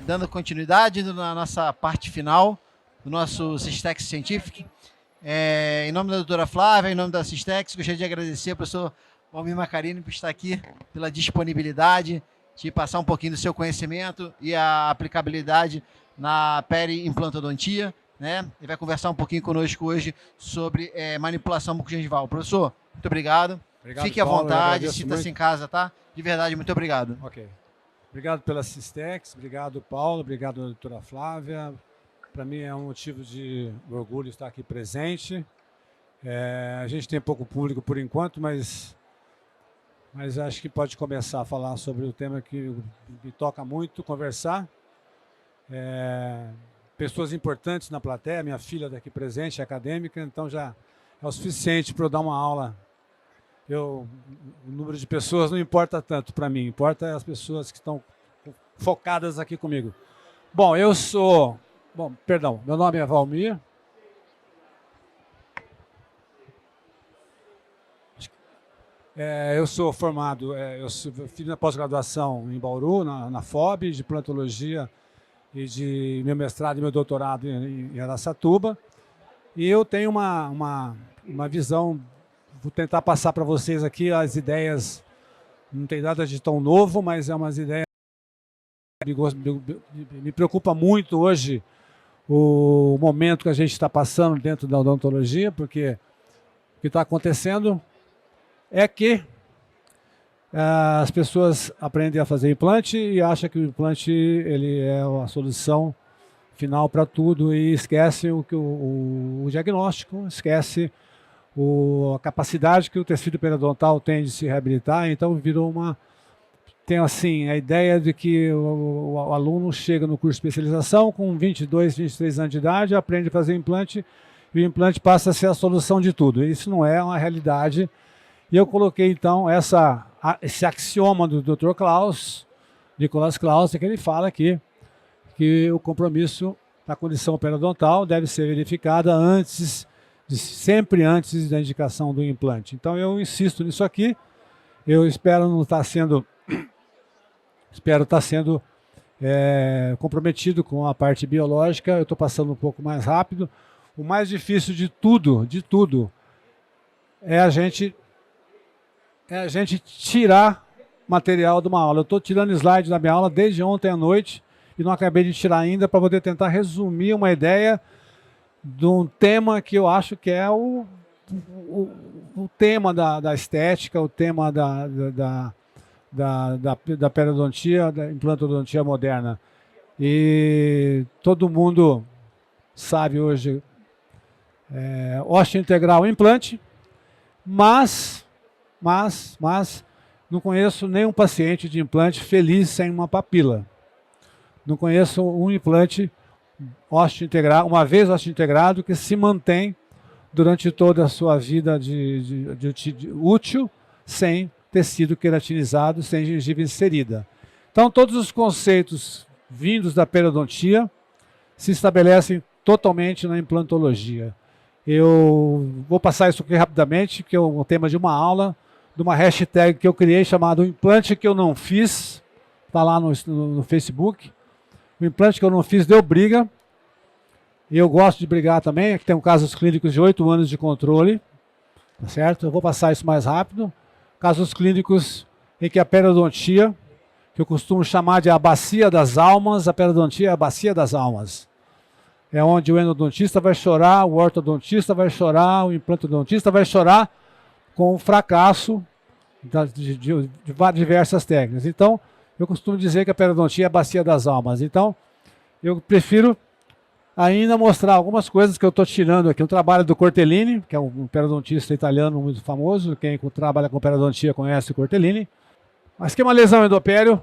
dando continuidade na nossa parte final do nosso Systex Scientific. Em nome da doutora Flávia, em nome da Systex, gostaria de agradecer ao professor Valmir Macarini por estar aqui, pela disponibilidade de passar um pouquinho do seu conhecimento e a aplicabilidade na periimplantodontia, né? Ele vai conversar um pouquinho conosco hoje sobre manipulação bucogengival. Professor, muito obrigado. Fique à vontade, sinta-se em casa, tá? De verdade, muito obrigado. Ok. Obrigado pela Systex, obrigado, Paulo, obrigado, doutora Flávia. Para mim é um motivo de orgulho estar aqui presente. A gente tem pouco público por enquanto, mas acho que pode começar a falar sobre o tema que me toca muito, conversar. Pessoas importantes na plateia, minha filha daqui presente, é acadêmica, então já é o suficiente para eu dar uma aula. O número de pessoas não importa tanto para mim, importa as pessoas que estão focadas aqui comigo. Bom, meu nome é Valmir. Eu sou formado, eu fiz minha pós-graduação em Bauru, na FOB, de plantologia, e de meu mestrado e meu doutorado em Araçatuba. E eu tenho uma visão, vou tentar passar para vocês aqui as ideias, não tem nada de tão novo, mas é umas ideias que me preocupa muito hoje o momento que a gente está passando dentro da odontologia, porque o que está acontecendo é que as pessoas aprendem a fazer implante e acham que o implante ele é a solução final para tudo e esquece o diagnóstico, esquece a capacidade que o tecido periodontal tem de se reabilitar. Então virou tem assim a ideia de que o aluno chega no curso de especialização com 22, 23 anos de idade, aprende a fazer implante e o implante passa a ser a solução de tudo. Isso não é uma realidade. E eu coloquei então esse axioma do Dr. Nicolas Klaus, que ele fala aqui que o compromisso da condição periodontal deve ser verificada sempre antes da indicação do implante. Então eu insisto nisso aqui. Eu espero não estar sendo comprometido com a parte biológica. Eu estou passando um pouco mais rápido. O mais difícil de tudo, é a gente tirar material de uma aula. Eu estou tirando slide da minha aula desde ontem à noite e não acabei de tirar ainda para poder tentar resumir uma ideia de um tema que eu acho que é o tema da estética, o tema da periodontia, da implantodontia moderna. E todo mundo sabe hoje ósseo integral implante, mas não conheço nenhum paciente de implante feliz sem uma papila. Não conheço um implante ósseo integral, uma vez ósseo integrado, que se mantém durante toda a sua vida útil, sem tecido queratinizado, sem gengiva inserida. Então, todos os conceitos vindos da periodontia se estabelecem totalmente na implantologia. Eu vou passar isso aqui rapidamente, que é o tema de uma aula, de uma hashtag que eu criei chamado implante que eu não fiz, está lá no Facebook. O implante que eu não fiz deu briga. E eu gosto de brigar também, que tem casos clínicos de 8 anos de controle, tá certo? Eu vou passar isso mais rápido. Casos clínicos em que a periodontia, que eu costumo chamar de a bacia das almas, a periodontia é a bacia das almas. É onde o endodontista vai chorar, o ortodontista vai chorar, o implantodontista vai chorar com o fracasso de diversas técnicas. Então, eu costumo dizer que a periodontia é a bacia das almas. Então, eu prefiro ainda mostrar algumas coisas que eu estou tirando aqui. O trabalho do Cortellini, que é um periodontista italiano muito famoso. Quem trabalha com periodontia conhece o Cortellini. Mas que é uma lesão endopério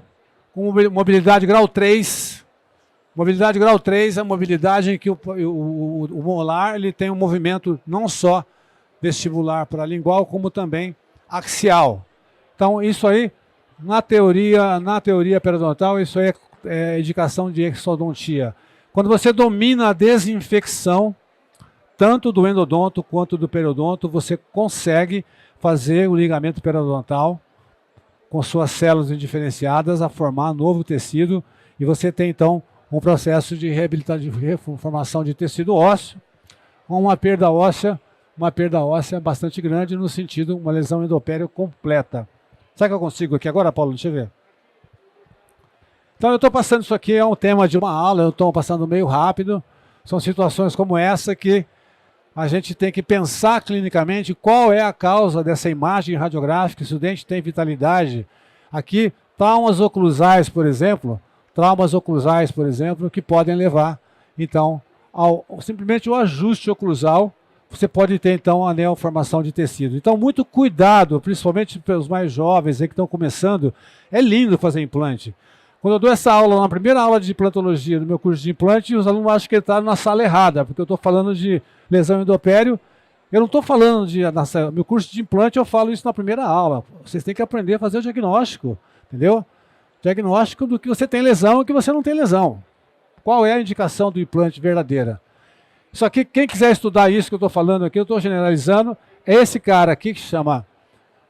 com mobilidade grau 3. Mobilidade grau 3 é a mobilidade em que o molar ele tem um movimento não só vestibular para lingual, como também axial. Então, isso aí, na teoria periodontal, isso aí é indicação de exodontia. Quando você domina a desinfecção, tanto do endodonto quanto do periodonto, você consegue fazer o ligamento periodontal com suas células indiferenciadas a formar novo tecido e você tem, então, um processo de reabilitação, de reformação de tecido ósseo, com uma perda óssea bastante grande, no sentido uma lesão endopério completa. Sabe o que eu consigo aqui agora, Paulo? Deixa eu ver. Então eu estou passando isso aqui, é um tema de uma aula, eu estou passando meio rápido. São situações como essa que a gente tem que pensar clinicamente qual é a causa dessa imagem radiográfica, se o dente tem vitalidade. Aqui, traumas oclusais, por exemplo, que podem levar, então, simplesmente o ajuste oclusal. Você pode ter, então, a neoformação de tecido. Então, muito cuidado, principalmente para os mais jovens aí que estão começando. É lindo fazer implante. Quando eu dou essa aula, na primeira aula de implantologia do meu curso de implante, os alunos acham que entraram na sala errada, porque eu estou falando de lesão endopério. Eu não estou falando meu curso de implante, eu falo isso na primeira aula. Vocês têm que aprender a fazer o diagnóstico, entendeu? Diagnóstico do que você tem lesão e do que você não tem lesão. Qual é a indicação do implante verdadeira? Isso aqui, quem quiser estudar isso que eu estou falando aqui, eu estou generalizando, é esse cara aqui que se chama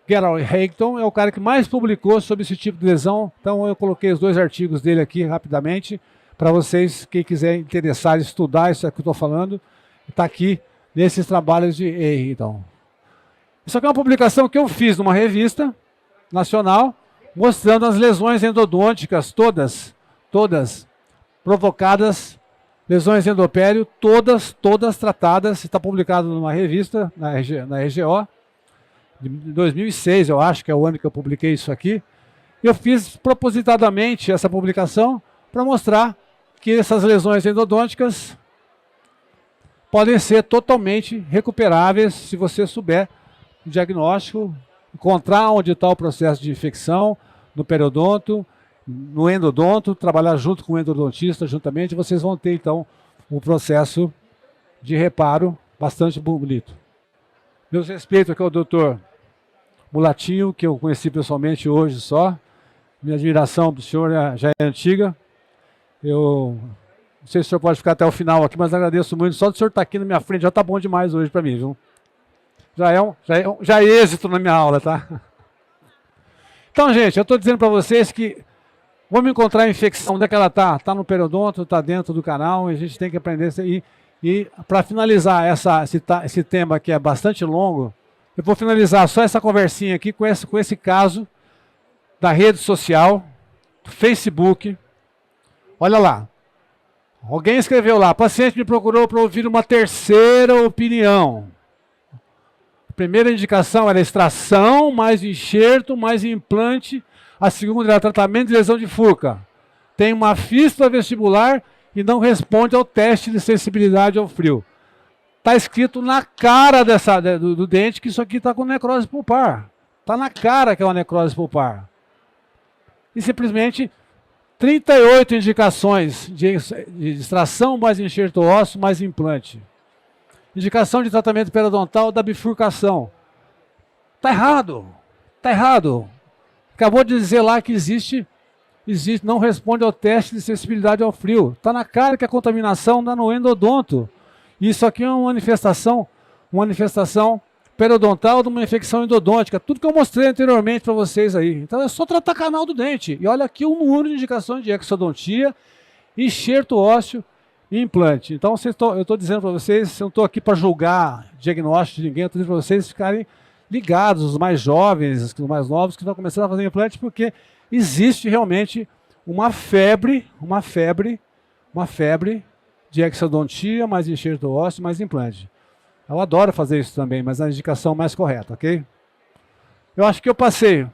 Gerald Hayton, é o cara que mais publicou sobre esse tipo de lesão. Então eu coloquei os 2 artigos dele aqui rapidamente, para vocês, quem quiser interessar, estudar isso que eu estou falando, está aqui nesses trabalhos de Hayton. Isso aqui é uma publicação que eu fiz numa revista nacional, mostrando as lesões endodônticas todas provocadas, lesões endopério, todas tratadas. Está publicado numa revista, na RGO, de 2006, eu acho que é o ano que eu publiquei isso aqui. Eu fiz propositadamente essa publicação para mostrar que essas lesões endodônticas podem ser totalmente recuperáveis se você souber o diagnóstico, encontrar onde está o processo de infecção, no periodonto, no endodonto, trabalhar junto com o endodontista, juntamente, vocês vão ter, então, um processo de reparo bastante bonito. Meus respeitos aqui ao doutor Mulatinho, que eu conheci pessoalmente hoje só. Minha admiração do senhor já é antiga. Eu não sei se o senhor pode ficar até o final aqui, mas agradeço muito. Só do senhor estar aqui na minha frente já está bom demais hoje para mim, viu? Já é êxito na minha aula, tá? Então, gente, eu estou dizendo para vocês que vamos encontrar a infecção, onde é que ela está? Está no periodonto, está dentro do canal, e a gente tem que aprender isso aí. E para finalizar esse tema que é bastante longo, eu vou finalizar só essa conversinha aqui com esse caso da rede social, do Facebook. Olha lá. Alguém escreveu lá, paciente me procurou para ouvir uma terceira opinião. A primeira indicação era extração, mais enxerto, mais implante. A segunda era tratamento de lesão de furca. Tem uma fístula vestibular e não responde ao teste de sensibilidade ao frio. Está escrito na cara do dente que isso aqui está com necrose pulpar. Está na cara que é uma necrose pulpar. E simplesmente 38 indicações de extração, mais enxerto ósseo, mais implante. Indicação de tratamento periodontal da bifurcação. Está errado. Está errado. Acabou de dizer lá que existe, não responde ao teste de sensibilidade ao frio. Está na cara que a contaminação está no endodonto. Isso aqui é uma manifestação periodontal de uma infecção endodôntica. Tudo que eu mostrei anteriormente para vocês aí. Então é só tratar canal do dente. E olha aqui o número de indicações de exodontia, enxerto ósseo e implante. Então eu estou dizendo para vocês, eu não estou aqui para julgar diagnóstico de ninguém, eu estou dizendo para vocês ficarem ligados, os mais jovens, os mais novos que estão começando a fazer implante, porque existe realmente uma febre de exodontia, mais enxerto ósseo, mais implante. Eu adoro fazer isso também, mas a indicação mais correta, ok? Eu acho que eu passei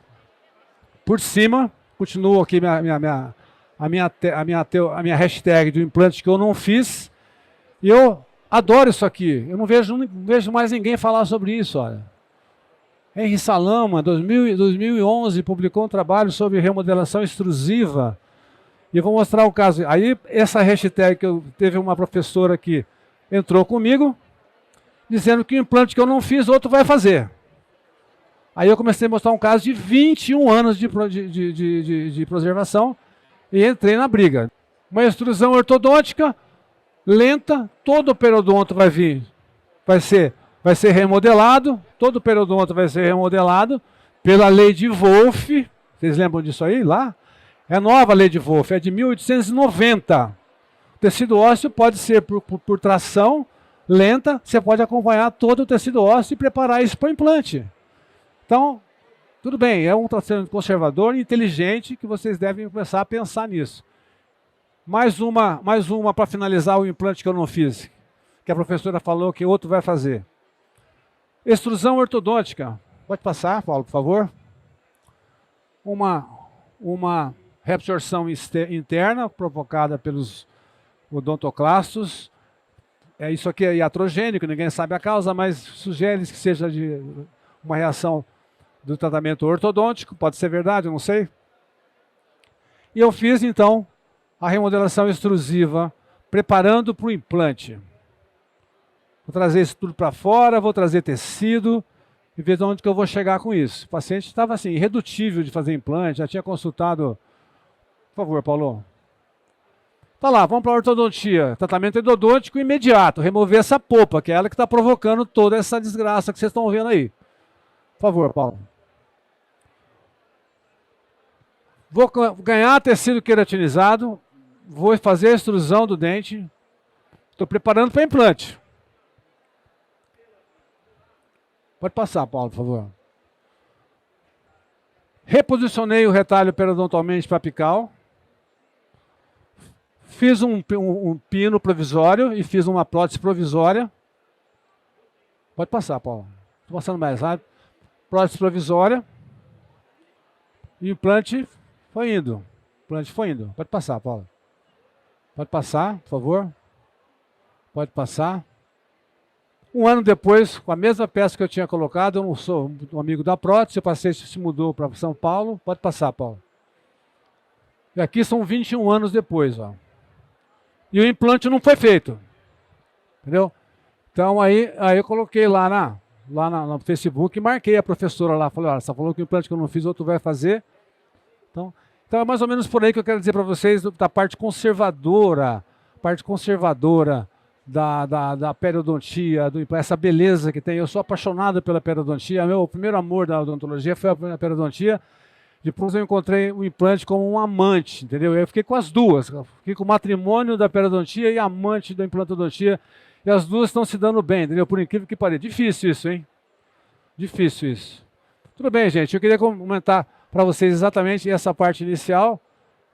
por cima, continuo aqui a minha hashtag do implante que eu não fiz, e eu adoro isso aqui. Eu não vejo mais ninguém falar sobre isso, olha. Henry Salama, 2011, publicou um trabalho sobre remodelação extrusiva. E eu vou mostrar o caso. Aí, essa hashtag, teve uma professora que entrou comigo, dizendo que o implante que eu não fiz, outro vai fazer. Aí eu comecei a mostrar um caso de 21 anos de preservação e entrei na briga. Uma extrusão ortodôntica, lenta, todo o periodonto vai ser remodelado, todo o periodonto vai ser remodelado pela lei de Wolff. Vocês lembram disso aí lá? É a nova lei de Wolff, é de 1890. O tecido ósseo pode ser por tração lenta, você pode acompanhar todo o tecido ósseo e preparar isso para o implante. Então, tudo bem, é um tratamento conservador e inteligente que vocês devem começar a pensar nisso. Mais uma para finalizar o implante que eu não fiz, que a professora falou que outro vai fazer. Extrusão ortodôntica. Pode passar, Paulo, por favor. Uma reabsorção interna provocada pelos odontoclastos. Isso aqui é iatrogênico, ninguém sabe a causa, mas sugere que seja de uma reação do tratamento ortodôntico. Pode ser verdade, eu não sei. E eu fiz, então, a remodelação extrusiva, preparando para o implante. Vou trazer isso tudo para fora, vou trazer tecido e ver de onde que eu vou chegar com isso. O paciente estava assim, irredutível de fazer implante, já tinha consultado. Por favor, Paulo. Tá lá, vamos para a ortodontia. Tratamento endodôntico imediato, remover essa polpa, que é ela que está provocando toda essa desgraça que vocês estão vendo aí. Por favor, Paulo. Vou ganhar tecido queratinizado, vou fazer a extrusão do dente. Estou preparando para implante. Pode passar, Paulo, por favor. Reposicionei o retalho periodontalmente para apical. Fiz um pino provisório e fiz uma prótese provisória. Pode passar, Paulo. Estou passando mais rápido. Prótese provisória. E o implante foi indo. O implante foi indo. Pode passar, Paulo. Pode passar, por favor. Pode passar. Um ano depois, com a mesma peça que eu tinha colocado, eu não sou um amigo da prótese, o paciente se mudou para São Paulo. Pode passar, Paulo. E aqui são 21 anos depois, ó. E o implante não foi feito. Entendeu? Então aí eu coloquei lá no Facebook e marquei a professora lá. Falei, olha, você falou que o implante que eu não fiz, outro vai fazer. Então é mais ou menos por aí que eu quero dizer para vocês da parte conservadora da periodontia, essa beleza que tem. Eu sou apaixonado pela periodontia. Meu primeiro amor da odontologia foi a periodontia. Depois eu encontrei o implante como um amante, entendeu? Eu fiquei com as duas. Fiquei com o matrimônio da periodontia e amante da implantodontia. E as duas estão se dando bem, entendeu? Por incrível que pareça. Difícil isso, hein? Difícil isso. Tudo bem, gente. Eu queria comentar para vocês exatamente essa parte inicial.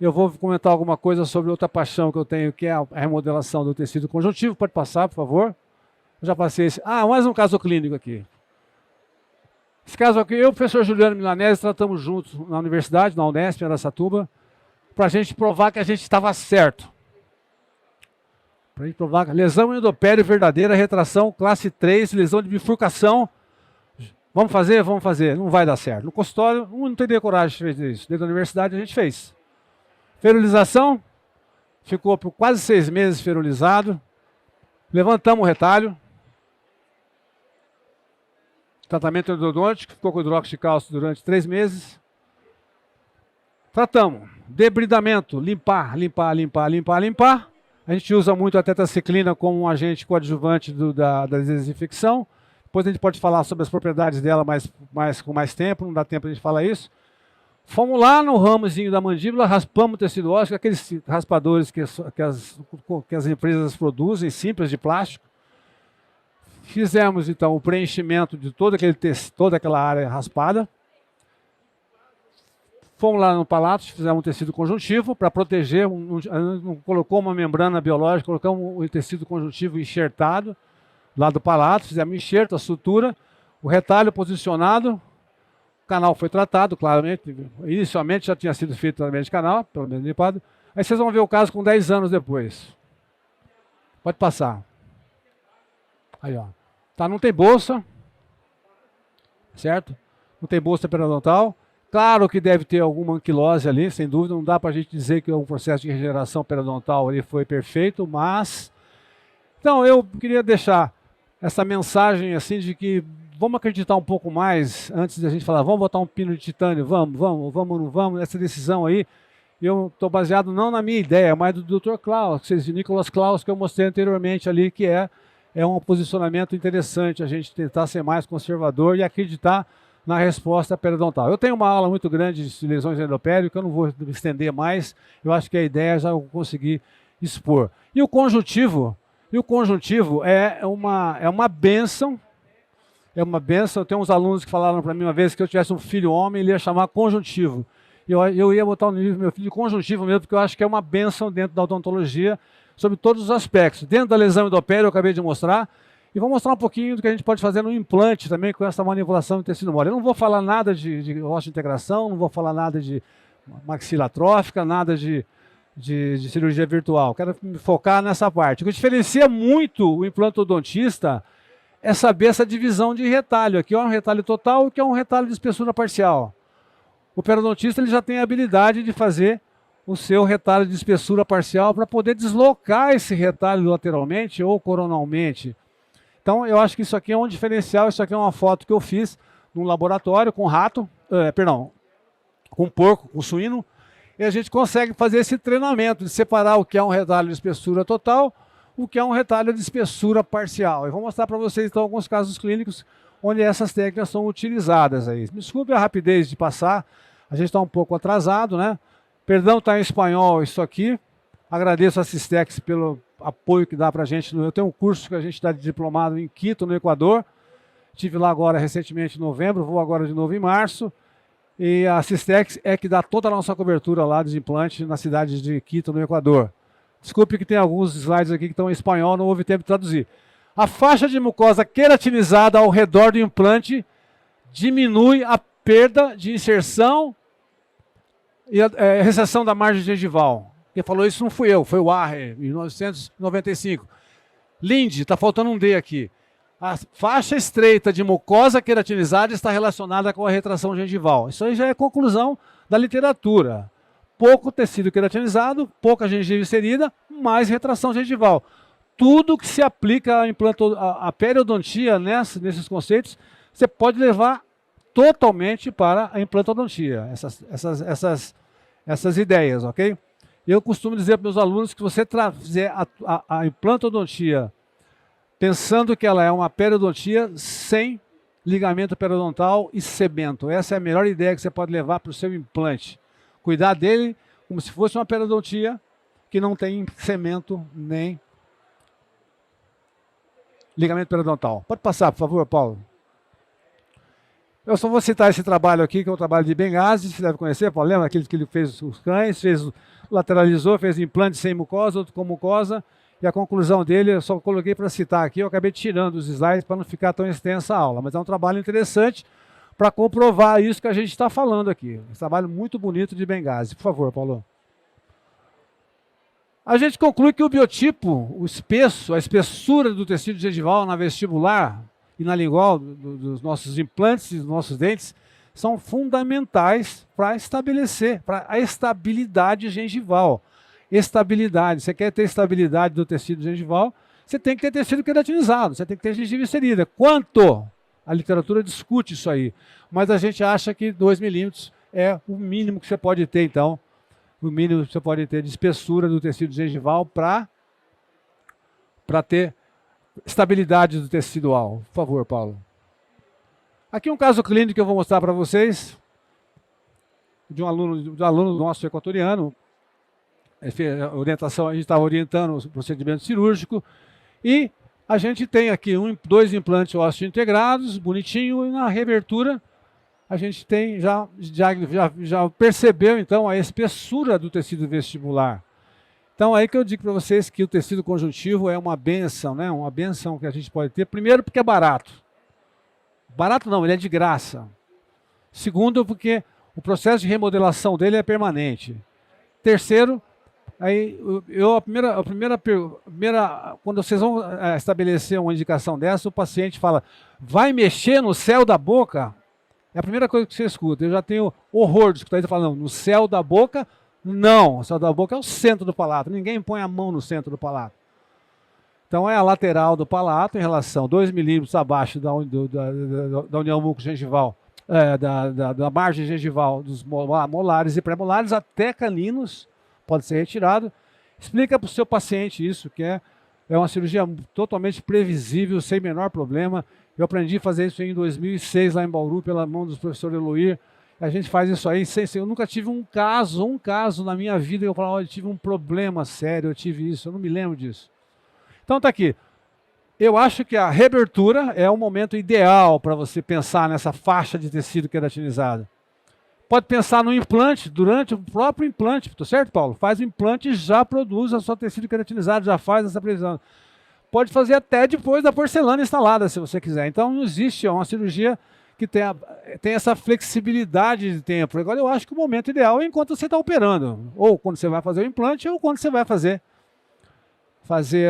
Eu vou comentar alguma coisa sobre outra paixão que eu tenho, que é a remodelação do tecido conjuntivo. Pode passar, por favor. Eu já passei esse. Mais um caso clínico aqui. Esse caso aqui, eu e o professor Juliano Milanese tratamos juntos na universidade, na Unesp, em Araçatuba, para a gente provar que a gente estava certo. Para a gente provar que lesão endopério verdadeira, retração classe 3, lesão de bifurcação. Vamos fazer? Vamos fazer. Não vai dar certo. No consultório, não teria coragem de fazer isso. Dentro da universidade, a gente fez. Ferilização, ficou por quase 6 meses ferulizado. Levantamos o retalho. Tratamento endodôntico, ficou com hidróxido de cálcio durante 3 meses. Tratamos. Debridamento, limpar. A gente usa muito a tetraciclina como um agente coadjuvante da desinfecção. Depois a gente pode falar sobre as propriedades dela com mais tempo, não dá tempo de a gente falar isso. Fomos lá no ramozinho da mandíbula, raspamos o tecido ósseo, aqueles raspadores que as empresas produzem, simples, de plástico. Fizemos, então, o preenchimento de toda aquela área raspada. Fomos lá no palato, fizemos um tecido conjuntivo para proteger, não colocou uma membrana biológica, colocamos o tecido conjuntivo enxertado lá do palato, fizemos o enxerto, a sutura, o retalho posicionado, o canal foi tratado, claramente, inicialmente já tinha sido feito tratamento de canal, pelo menos limpado. Aí vocês vão ver o caso com 10 anos depois. Pode passar. Aí, ó. Tá, não tem bolsa, certo? Não tem bolsa periodontal. Claro que deve ter alguma anquilose ali, sem dúvida. Não dá para a gente dizer que o processo de regeneração periodontal ali foi perfeito, mas... Então, eu queria deixar essa mensagem assim de que vamos acreditar um pouco mais antes de a gente falar, vamos botar um pino de titânio, vamos, não vamos, essa decisão aí. Eu estou baseado não na minha ideia, mas do Dr. Klaus, Nicholas Klaus, que eu mostrei anteriormente ali, que é um posicionamento interessante, a gente tentar ser mais conservador e acreditar na resposta periodontal. Eu tenho uma aula muito grande de lesões endopéricas, eu não vou me estender mais, eu acho que a ideia já eu consegui expor. E o conjuntivo é uma bênção. É uma bênção. Tem uns alunos que falaram para mim uma vez que eu tivesse um filho homem, ele ia chamar conjuntivo. Eu ia botar o nível do meu filho de conjuntivo mesmo, porque eu acho que é uma bênção dentro da odontologia, sobre todos os aspectos. Dentro da lesão endopéria, eu acabei de mostrar, e vou mostrar um pouquinho do que a gente pode fazer no implante também, com essa manipulação de tecido mole. Eu não vou falar nada de osteointegração, não vou falar nada de maxila atrófica, nada de cirurgia virtual. Quero me focar nessa parte. O que diferencia muito o implantodontista é saber essa divisão de retalho. Aqui é um retalho total, que é um retalho de espessura parcial. O periodontista ele já tem a habilidade de fazer o seu retalho de espessura parcial para poder deslocar esse retalho lateralmente ou coronalmente. Então, eu acho que isso aqui é um diferencial. Isso aqui é uma foto que eu fiz num laboratório com rato, com porco, com suíno, e a gente consegue fazer esse treinamento de separar o que é um retalho de espessura total, o que é um retalho de espessura parcial. Eu vou mostrar para vocês, então, alguns casos clínicos onde essas técnicas são utilizadas aí. Me desculpe a rapidez de passar, a gente está um pouco atrasado, né? Perdão, está em espanhol isso aqui. Agradeço a Systex pelo apoio que dá para a gente. Eu tenho um curso que a gente dá de diplomado em Quito, no Equador. Estive lá agora recentemente em novembro, vou agora de novo em março. E a Systex é que dá toda a nossa cobertura lá de implante na cidade de Quito, no Equador. Desculpe que tem alguns slides aqui que estão em espanhol, não houve tempo de traduzir. A faixa de mucosa queratinizada ao redor do implante diminui a perda de inserção e a recessão da margem gengival. Quem falou isso não fui eu, foi o Arre, em 1995. Linde, está faltando um D aqui. A faixa estreita de mucosa queratinizada está relacionada com a retração gengival. Isso aí já é conclusão da literatura. Pouco tecido queratinizado, pouca gengiva inserida, mais retração gengival. Tudo que se aplica à periodontia nesses conceitos, você pode levar totalmente para a implantodontia, essas ideias, ok? Eu costumo dizer para meus alunos que você trazer a implantodontia pensando que ela é uma periodontia sem ligamento periodontal e cemento. Essa é a melhor ideia que você pode levar para o seu implante. Cuidar dele como se fosse uma periodontia que não tem cemento nem ligamento periodontal. Pode passar, por favor, Paulo. Eu só vou citar esse trabalho aqui, que é o trabalho de Benghazi, você deve conhecer, Paulo, lembra aquele que ele fez os cães, lateralizou, fez implante sem mucosa, outro com mucosa, e a conclusão dele, eu só coloquei para citar aqui, eu acabei tirando os slides para não ficar tão extensa a aula, mas é um trabalho interessante para comprovar isso que a gente está falando aqui. Um trabalho muito bonito de Benghazi. Por favor, Paulo. A gente conclui que o biotipo, o espesso, a espessura do tecido gengival na vestibular e na lingual dos nossos implantes e dos nossos dentes são fundamentais para estabelecer, para a estabilidade gengival. Estabilidade. Você quer ter estabilidade do tecido gengival, você tem que ter tecido queratinizado, você tem que ter gengiva inserida. Quanto? A literatura discute isso aí, mas a gente acha que 2 milímetros é o mínimo que você pode ter, então, o mínimo que você pode ter de espessura do tecido gengival para ter estabilidade do tecido alvo. Por favor, Paulo. Aqui um caso clínico que eu vou mostrar para vocês, de um aluno nosso equatoriano. Orientação, a gente estava orientando o procedimento cirúrgico e a gente tem aqui 2 implantes ósseos integrados, bonitinho, e na reabertura a gente tem já percebeu então a espessura do tecido vestibular. Então aí que eu digo para vocês que o tecido conjuntivo é uma benção, né? Uma benção que a gente pode ter. Primeiro porque é barato. Barato não, ele é de graça. Segundo porque o processo de remodelação dele é permanente. Terceiro, aí quando vocês vão estabelecer uma indicação dessa, o paciente fala, vai mexer no céu da boca? É a primeira coisa que você escuta. Eu já tenho horror de escutar ele falando, no céu da boca, não. O céu da boca é o centro do palato. Ninguém põe a mão no centro do palato. Então é a lateral do palato em relação 2 milímetros abaixo da união muco-gengival, da margem gengival dos molares e pré-molares até caninos, pode ser retirado. Explica para o seu paciente isso, que é uma cirurgia totalmente previsível, sem menor problema. Eu aprendi a fazer isso em 2006, lá em Bauru, pela mão do professor Eloir, A gente faz isso aí eu nunca tive um caso na minha vida, eu falo, olha, eu tive um problema sério, eu tive isso, eu não me lembro disso. Então tá aqui. Eu acho que a reabertura é o momento ideal para você pensar nessa faixa de tecido queratinizado. Pode pensar no implante, durante o próprio implante, tá certo, Paulo? Faz o implante e já produz o seu tecido queratinizado, já faz essa previsão. Pode fazer até depois da porcelana instalada, se você quiser. Então não existe uma cirurgia que tem essa flexibilidade de tempo. Agora eu acho que o momento ideal é enquanto você está operando, ou quando você vai fazer o implante, ou quando você vai fazer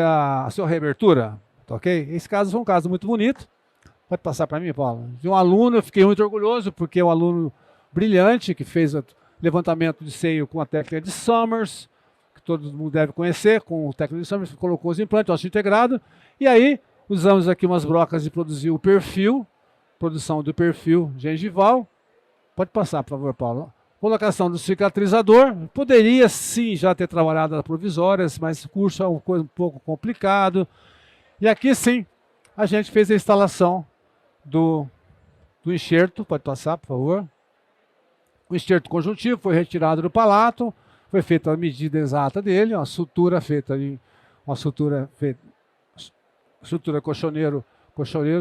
a sua reabertura, tá ok? Esse caso foi um caso muito bonito. Pode passar para mim, Paulo? De um aluno, eu fiquei muito orgulhoso, porque é um aluno brilhante, que fez o levantamento de seio com a técnica de Summers, que todo mundo deve conhecer, com o técnico de Summers, colocou os implantes, osso integrado, e aí usamos aqui umas brocas de produzir o perfil, produção do perfil gengival. Pode passar, por favor, Paulo. Colocação do cicatrizador. Poderia sim já ter trabalhado as provisórias, mas o curso é uma coisa um pouco complicado. E aqui sim, a gente fez a instalação do enxerto. Pode passar, por favor. O enxerto conjuntivo foi retirado do palato, foi feita a medida exata dele, uma sutura feita em sutura colchoneiro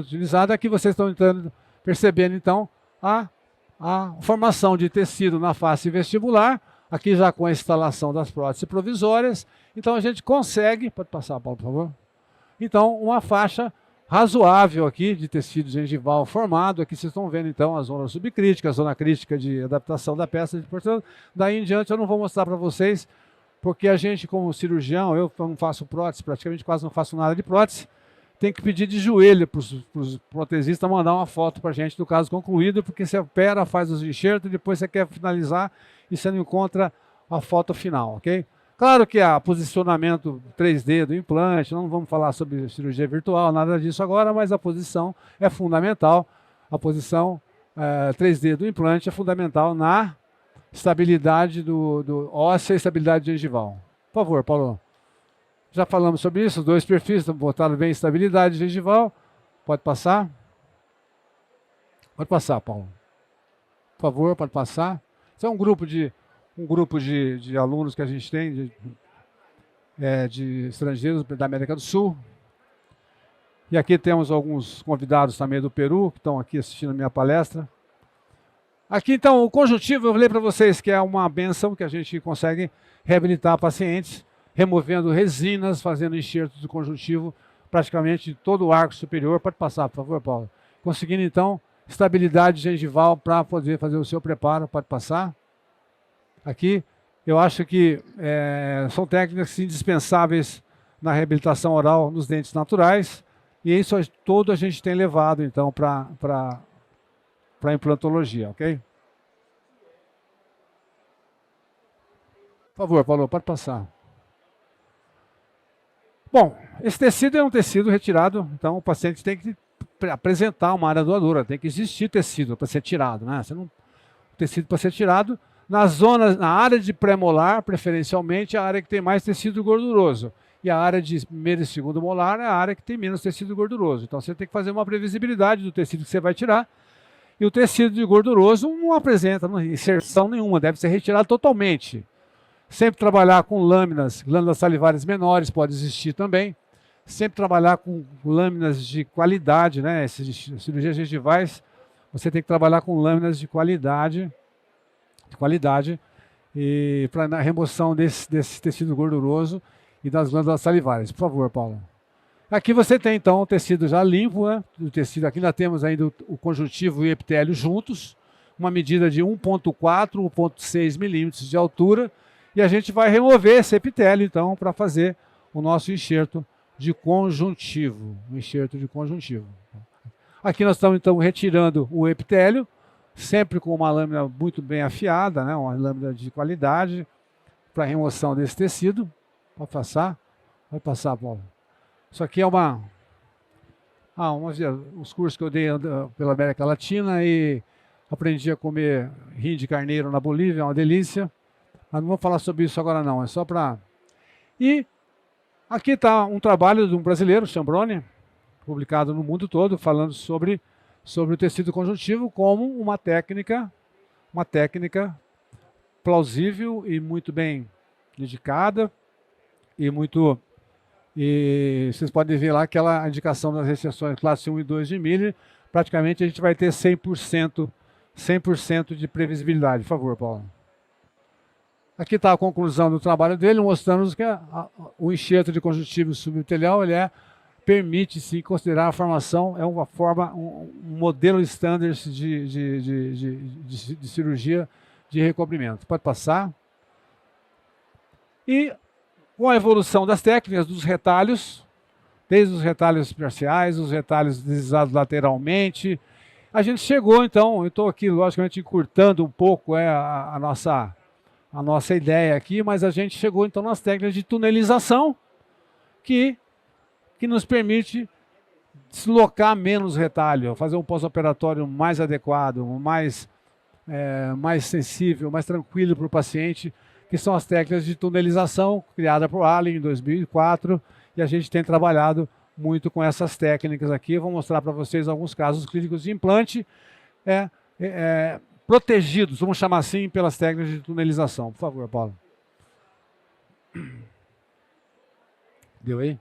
utilizada. Aqui vocês estão percebendo então a formação de tecido na face vestibular, aqui já com a instalação das próteses provisórias. Então a gente consegue, pode passar, Paulo, por favor. Então uma faixa razoável aqui de tecido gengival formado. Aqui vocês estão vendo então a zona subcrítica, a zona crítica de adaptação da peça de porcelana. Daí em diante eu não vou mostrar para vocês, porque a gente como cirurgião, eu não faço prótese, praticamente quase não faço nada de prótese, tem que pedir de joelho para os protesistas mandar uma foto para a gente do caso concluído, porque você opera, faz os enxertos, depois você quer finalizar e você não encontra a foto final, ok? Claro que há posicionamento 3D do implante, não vamos falar sobre cirurgia virtual, nada disso agora, mas a posição é fundamental. A posição 3D do implante é fundamental na estabilidade do óssea e estabilidade gengival. Por favor, Paulo. Já falamos sobre isso, os dois perfis, botaram bem estabilidade gengival. Pode passar? Pode passar, Paulo. Por favor, pode passar. Isso é um grupo de alunos que a gente tem, de estrangeiros da América do Sul. E aqui temos alguns convidados também do Peru, que estão aqui assistindo a minha palestra. Aqui, então, o conjuntivo, eu falei para vocês que é uma benção que a gente consegue reabilitar pacientes, removendo resinas, fazendo enxertos do conjuntivo, praticamente todo o arco superior. Pode passar, por favor, Paulo. Conseguindo, então, estabilidade gengival para poder fazer o seu preparo. Pode passar. Aqui, eu acho que são técnicas indispensáveis na reabilitação oral nos dentes naturais, e isso todo a gente tem levado, então, para a implantologia, ok? Por favor, Paulo, pode passar. Bom, esse tecido é um tecido retirado, então o paciente tem que apresentar uma área doadora, tem que existir tecido para ser tirado, né? O tecido para ser tirado na área de pré-molar, preferencialmente a área que tem mais tecido gorduroso. E a área de primeiro e segundo molar é a área que tem menos tecido gorduroso. Então você tem que fazer uma previsibilidade do tecido que você vai tirar. E o tecido de gorduroso não apresenta inserção nenhuma, deve ser retirado totalmente. Sempre trabalhar com lâminas, glândulas salivares menores pode existir também. Sempre trabalhar com lâminas de qualidade, né? Essas cirurgias gengivais, você tem que trabalhar com lâminas de qualidade e para a remoção desse tecido gorduroso e das glândulas salivares. Por favor, Paulo. Aqui você tem então o tecido já limpo, né? O tecido aqui nós temos ainda o conjuntivo e o epitélio juntos, uma medida de 1,4, 1,6 milímetros de altura. E a gente vai remover esse epitélio, então, para fazer o nosso enxerto de conjuntivo. Aqui nós estamos, então, retirando o epitélio, sempre com uma lâmina muito bem afiada, né? Uma lâmina de qualidade, para remoção desse tecido. Pode passar? Pode passar, Paulo. Isso aqui é os cursos que eu dei pela América Latina e aprendi a comer rim de carneiro na Bolívia, é uma delícia. Mas não vou falar sobre isso agora não, é só para... E aqui está um trabalho de um brasileiro, Chambrone, publicado no mundo todo, falando sobre o tecido conjuntivo como uma técnica uma técnica plausível e muito bem dedicada e vocês podem ver lá aquela indicação das restrições classe 1 e 2 de Miller, praticamente a gente vai ter 100% de previsibilidade. Por favor, Paulo. Aqui está a conclusão do trabalho dele, mostrando que o enxerto de conjuntivo subepitelial permite se considerar a formação, é uma forma, um modelo standard de cirurgia de recobrimento. Pode passar. E com a evolução das técnicas, dos retalhos, desde os retalhos parciais, os retalhos deslizados lateralmente, a gente chegou, então, eu estou aqui, logicamente, encurtando um pouco a nossa ideia aqui, mas a gente chegou, então, nas técnicas de tunelização, que nos permite deslocar menos retalho, fazer um pós-operatório mais adequado, mais sensível, mais tranquilo para o paciente, que são as técnicas de tunelização, criada por Allen em 2004, e a gente tem trabalhado muito com essas técnicas aqui. Eu vou mostrar para vocês alguns casos clínicos de implante protegidos, vamos chamar assim, pelas técnicas de tunelização. Por favor, Paulo. Deu aí?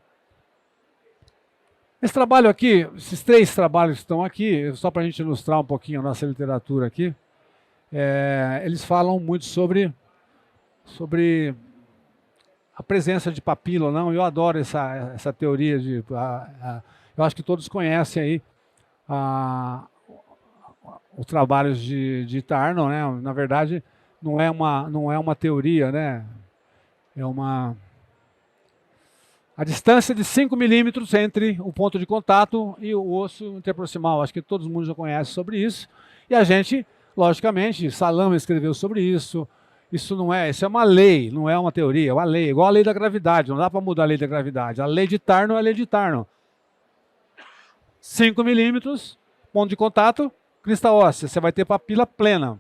Esse trabalho aqui, esses 3 trabalhos que estão aqui, só para a gente ilustrar um pouquinho a nossa literatura aqui, eles falam muito sobre a presença de papila ou não. Eu adoro essa teoria eu acho que todos conhecem aí os trabalhos de Tarnow, né? Na verdade, não é uma teoria, né? A distância de 5 milímetros entre o ponto de contato e o osso interproximal. Acho que todo mundo já conhece sobre isso. E a gente, logicamente, Salama escreveu sobre isso. Isso é uma lei, não é uma teoria, é uma lei, igual a lei da gravidade, não dá para mudar a lei da gravidade. A lei de Tarnow é a lei de Tarnow. 5 milímetros, ponto de contato, crista óssea, você vai ter papila plena.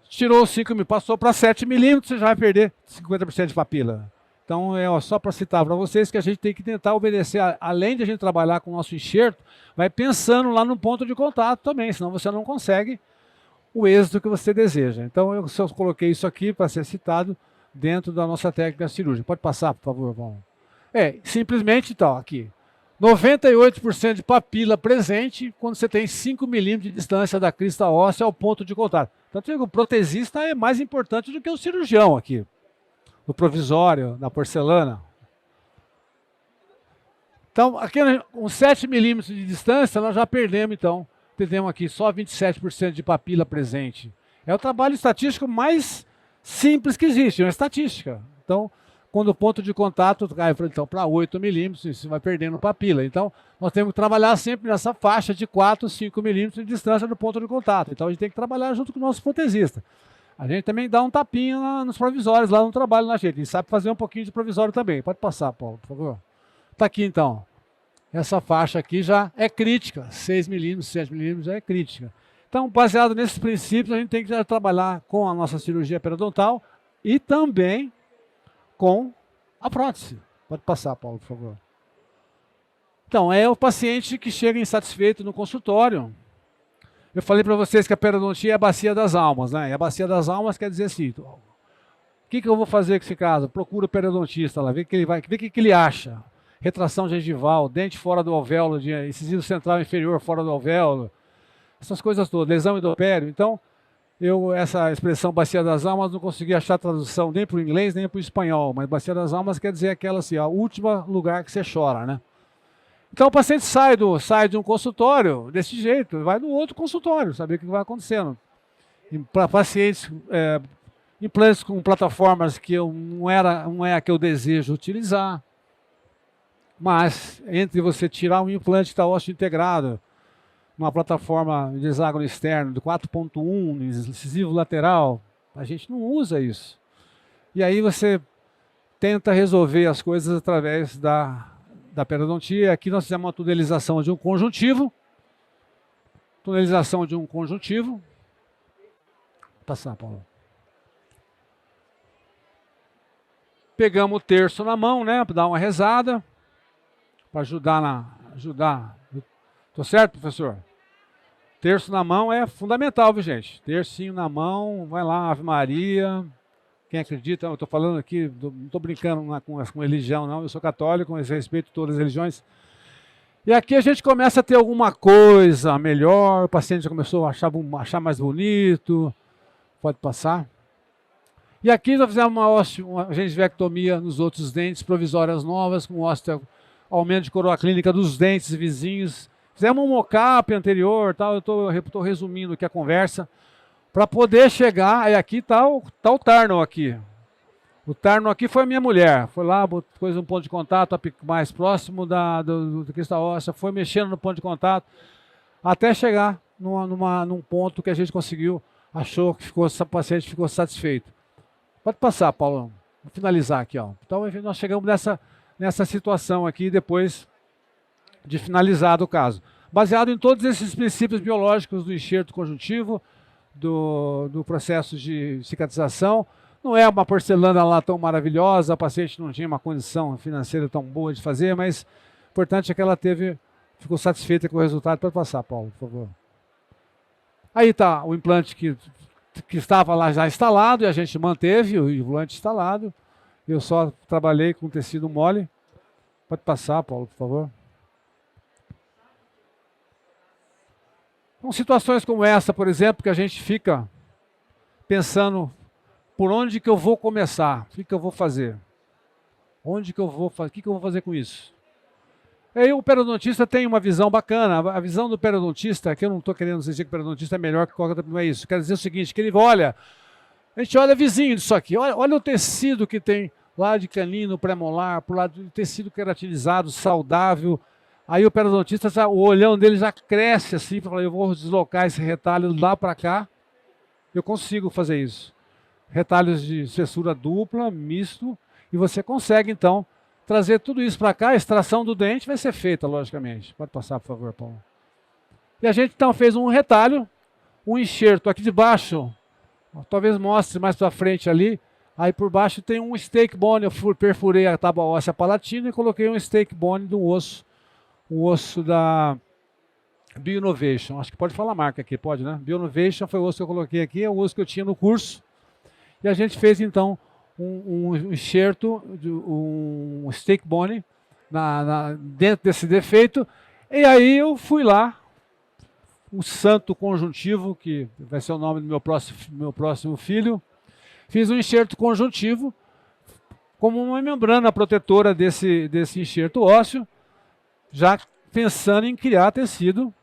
Tirou 5 milímetros, passou para 7 milímetros, você já vai perder 50% de papila. Então, só para citar para vocês que a gente tem que tentar obedecer, além de a gente trabalhar com o nosso enxerto, vai pensando lá no ponto de contato também, senão você não consegue o êxito que você deseja. Então, eu só coloquei isso aqui para ser citado dentro da nossa técnica cirúrgica. Pode passar, por favor, Paulo. Simplesmente, então, aqui, 98% de papila presente quando você tem 5 milímetros de distância da crista óssea ao ponto de contato. Tanto que o protesista é mais importante do que o cirurgião aqui, no provisório, na porcelana. Então, aqui com 7 milímetros de distância, nós já perdemos, então, aqui só 27% de papila presente. É o trabalho estatístico mais simples que existe, é uma estatística. Então, quando o ponto de contato cai para 8 milímetros, você vai perdendo papila. Então, nós temos que trabalhar sempre nessa faixa de 4, 5 milímetros de distância do ponto de contato. Então, a gente tem que trabalhar junto com o nosso protesista. A gente também dá um tapinha nos provisórios, lá no trabalho na gente. A gente sabe fazer um pouquinho de provisório também. Pode passar, Paulo, por favor. Está aqui, então. Essa faixa aqui já é crítica, 6 milímetros, 7 milímetros já é crítica. Então, baseado nesses princípios, a gente tem que trabalhar com a nossa cirurgia periodontal e também com a prótese. Pode passar, Paulo, por favor. Então, é o paciente que chega insatisfeito no consultório. Eu falei para vocês que a periodontia é a bacia das almas, né? E a bacia das almas quer dizer assim, o que eu vou fazer com esse caso? Procura o periodontista lá, vê o que ele acha. Retração gengival, dente fora do alvéolo, incisivo central inferior fora do alvéolo, essas coisas todas, lesão endopério. Então, essa expressão bacia das almas não consegui achar tradução nem para o inglês nem para o espanhol, mas bacia das almas quer dizer aquela assim, o último lugar que você chora, né? Então o paciente sai de um consultório desse jeito, vai no outro consultório, saber o que vai acontecendo. Para pacientes, implantes com plataformas que não é a que eu desejo utilizar, mas entre você tirar um implante da ósseo integrado, uma plataforma de hexágono externo de 4.1, incisivo lateral, a gente não usa isso. E aí você tenta resolver as coisas através da periodontia. Aqui nós fizemos uma tunelização de um conjuntivo. Tunelização de um conjuntivo. Vou passar, Paulo. Pegamos o terço na mão, né, para dar uma rezada, para ajudar. Tô certo, professor? Terço na mão é fundamental, viu, gente? Tercinho na mão, vai lá, Ave Maria. Quem acredita, eu estou falando aqui, não estou brincando com religião, não. Eu sou católico, mas respeito todas as religiões. E aqui a gente começa a ter alguma coisa melhor, o paciente já começou a achar mais bonito. Pode passar. E aqui nós fizemos uma gengivectomia nos outros dentes, provisórias novas, com aumento de coroa clínica dos dentes vizinhos. Fizemos um mock-up anterior, tal. Eu estou resumindo aqui a conversa, para poder chegar. Aí aqui está o Tarno aqui. O Tarno aqui foi a minha mulher. Foi lá, pôs um ponto de contato mais próximo do crista óssea, foi mexendo no ponto de contato, até chegar num ponto que a gente conseguiu, achou que o paciente ficou satisfeito. Pode passar, Paulo. Vou finalizar aqui. Ó. Então nós chegamos nessa situação aqui, depois de finalizado o caso. Baseado em todos esses princípios biológicos do enxerto conjuntivo, do processo de cicatrização. Não é uma porcelana lá tão maravilhosa, a paciente não tinha uma condição financeira tão boa de fazer, mas o importante é que ela ficou satisfeita com o resultado. Pode passar, Paulo, por favor. Aí está o implante que estava lá já instalado, e a gente manteve o implante instalado. Eu só trabalhei com tecido mole. Pode passar, Paulo, por favor. Então, situações como essa, por exemplo, que a gente fica pensando por onde que eu vou começar, o que eu vou fazer, onde que eu vou fazer, o que eu vou fazer com isso. Aí o periodontista tem uma visão bacana, a visão do periodontista, que eu não estou querendo dizer que o periodontista é melhor que qualquer outro, não é isso. Quero dizer o seguinte, que ele olha, a gente olha vizinho disso aqui, olha o tecido que tem lá de canino, premolar, por lado do tecido queratinizado, saudável. Aí o periodontista, o olhão dele já cresce assim, para falar, eu vou deslocar esse retalho lá para cá, eu consigo fazer isso. Retalhos de espessura dupla, misto, e você consegue então trazer tudo isso para cá, a extração do dente vai ser feita, logicamente. Pode passar, por favor, Paulo. E a gente então fez um retalho, um enxerto aqui de baixo, talvez mostre mais para frente ali, aí por baixo tem um steak bone, eu perfurei a tábua óssea palatina e coloquei um steak bone do osso, o osso da Bioinnovation, acho que pode falar a marca aqui, pode, né? Bioinnovation foi o osso que eu coloquei aqui, é o osso que eu tinha no curso, e a gente fez então um enxerto, um steak bone dentro desse defeito, e aí eu fui lá, o santo conjuntivo, que vai ser o nome do meu próximo filho, fiz um enxerto conjuntivo, como uma membrana protetora desse enxerto ósseo, já pensando em criar tecido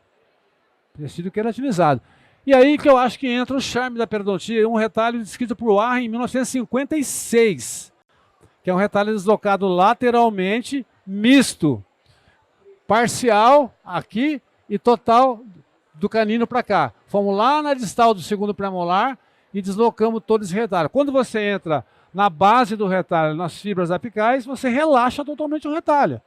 queratinizado. E aí que eu acho que entra o charme da periodontia, um retalho descrito por Warren em 1956, que é um retalho deslocado lateralmente, misto, parcial aqui e total do canino para cá. Fomos lá na distal do segundo premolar e deslocamos todo esse retalho. Quando você entra na base do retalho, nas fibras apicais, você relaxa totalmente o retalho.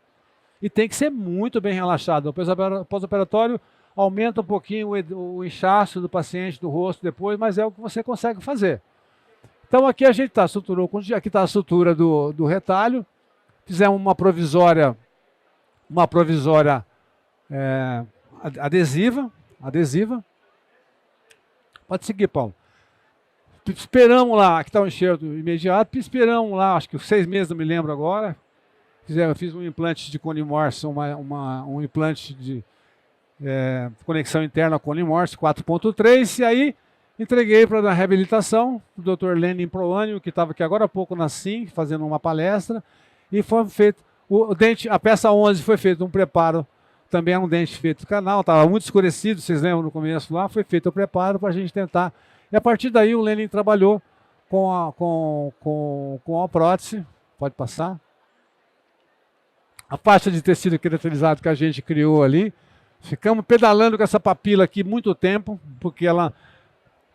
E tem que ser muito bem relaxado. O pós-operatório aumenta um pouquinho o inchaço do paciente, do rosto depois, mas é o que você consegue fazer. Então aqui a gente estruturou, aqui está a estrutura do retalho, fizemos uma provisória adesiva. Pode seguir, Paulo. Esperamos lá, aqui está o enxerto imediato, esperamos lá, acho que 6 meses, não me lembro agora. Eu fiz um implante de Cone Morse, um implante de conexão interna Cone Morse 4.3, e aí entreguei para a reabilitação do Dr. Lenin Proânio, que estava aqui agora há pouco na SIM, fazendo uma palestra, e foi feito, a peça 11 foi feito um preparo, também é um dente feito do canal, estava muito escurecido, vocês lembram no começo lá, foi feito o preparo para a gente tentar, e a partir daí o Lenin trabalhou com a prótese, pode passar, a faixa de tecido queratinizado que a gente criou ali. Ficamos pedalando com essa papila aqui muito tempo, porque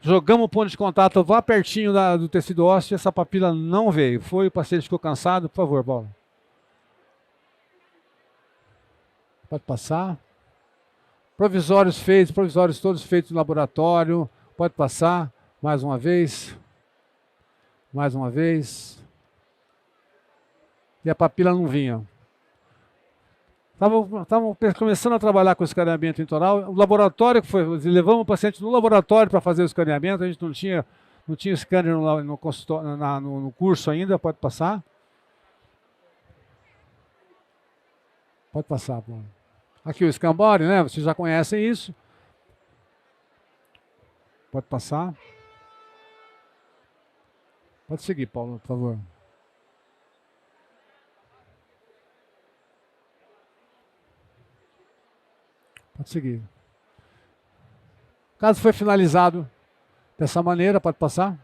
jogamos o ponto de contato lá pertinho do tecido ósseo e essa papila não veio. O paciente ficou cansado. Por favor, Paulo. Pode passar. Provisórios todos feitos no laboratório. Pode passar. Mais uma vez. E a papila não vinha. Estavam começando a trabalhar com escaneamento intraoral. O laboratório que foi, levamos o paciente no laboratório para fazer o escaneamento. A gente não tinha scanner no curso ainda. Pode passar. Pode passar, Paulo. Aqui o Scambori, né? Vocês já conhecem isso. Pode passar. Pode seguir, Paulo, por favor. Pode seguir. O caso foi finalizado dessa maneira, pode passar.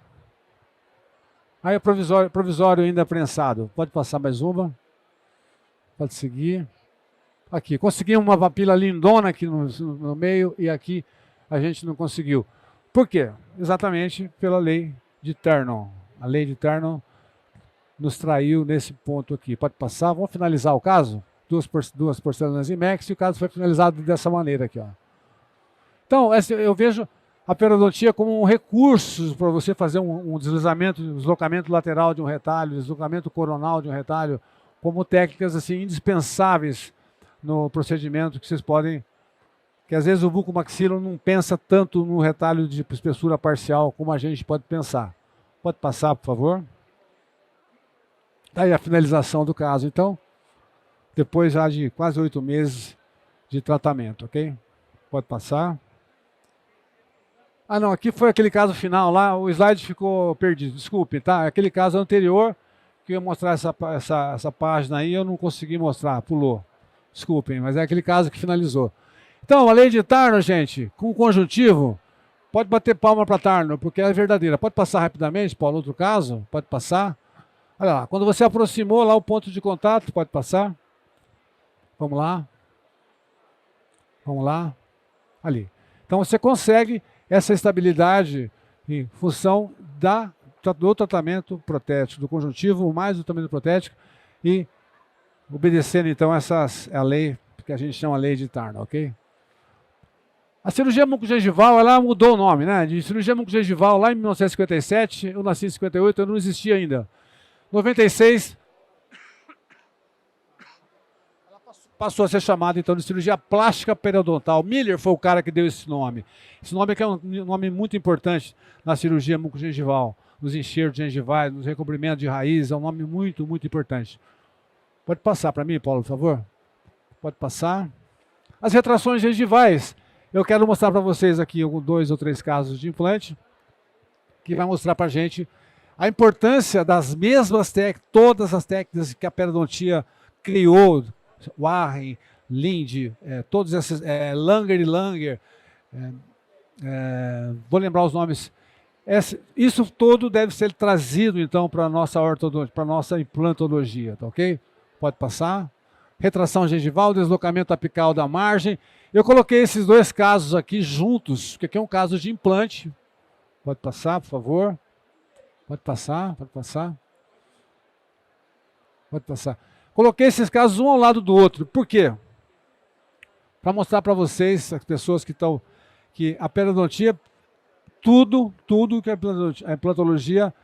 Aí o provisório ainda prensado. Pode passar mais uma. Pode seguir. Aqui, conseguimos uma papila lindona aqui no meio e aqui a gente não conseguiu. Por quê? Exatamente pela lei de Ternon. A lei de Ternon nos traiu nesse ponto aqui. Pode passar, vamos finalizar o caso? Duas porcelanas IMEX e o caso foi finalizado dessa maneira aqui. Ó. Então, eu vejo a periodontia como um recurso para você fazer um deslocamento lateral de um retalho, deslocamento coronal de um retalho, como técnicas assim indispensáveis no procedimento que vocês podem, que às vezes o bucomaxilo não pensa tanto no retalho de espessura parcial como a gente pode pensar. Pode passar, por favor. Daí a finalização do caso, então, depois já de quase 8 meses de tratamento, ok? Pode passar. Ah, não, aqui foi aquele caso final lá, o slide ficou perdido, desculpe, tá? Aquele caso anterior, que eu ia mostrar essa página aí, eu não consegui mostrar, pulou. Desculpem, mas é aquele caso que finalizou. Então, a lei de Tarno, gente, com o conjuntivo, pode bater palma para Tarno, porque é verdadeira. Pode passar rapidamente, Paulo, outro caso? Pode passar. Olha lá, quando você aproximou lá o ponto de contato, pode passar. Vamos lá. Vamos lá. Ali. Então, você consegue essa estabilidade em função do tratamento protético, do conjuntivo, mais do tratamento protético, e obedecendo, então, a lei, que a gente chama lei de Tarno, ok? A cirurgia mucogengival, ela mudou o nome, né? De cirurgia mucogengival lá em 1957, eu nasci em 58, eu não existia ainda. 96, ela passou a ser chamada, então, de cirurgia plástica periodontal. Miller foi o cara que deu esse nome. Esse nome aqui é um nome muito importante na cirurgia mucogengival, nos enxertos gengivais, nos recobrimentos de raiz, é um nome muito, muito importante. Pode passar para mim, Paulo, por favor? Pode passar. As retrações gengivais. Eu quero mostrar para vocês aqui 2 ou 3 casos de implante, que vai mostrar para a gente a importância das mesmas técnicas, todas as técnicas que a periodontia criou, Warren, Lind, todos esses, Langer e Langer, vou lembrar os nomes. Isso todo deve ser trazido, então, para a nossa ortodontia, para a nossa implantologia, tá ok? Pode passar. Retração gengival, deslocamento apical da margem. Eu coloquei esses 2 casos aqui juntos, porque aqui é um caso de implante. Pode passar, por favor. Pode passar, pode passar. Pode passar. Coloquei esses casos um ao lado do outro. Por quê? Para mostrar para vocês, as pessoas que estão, que a periodontia, tudo que a implantologia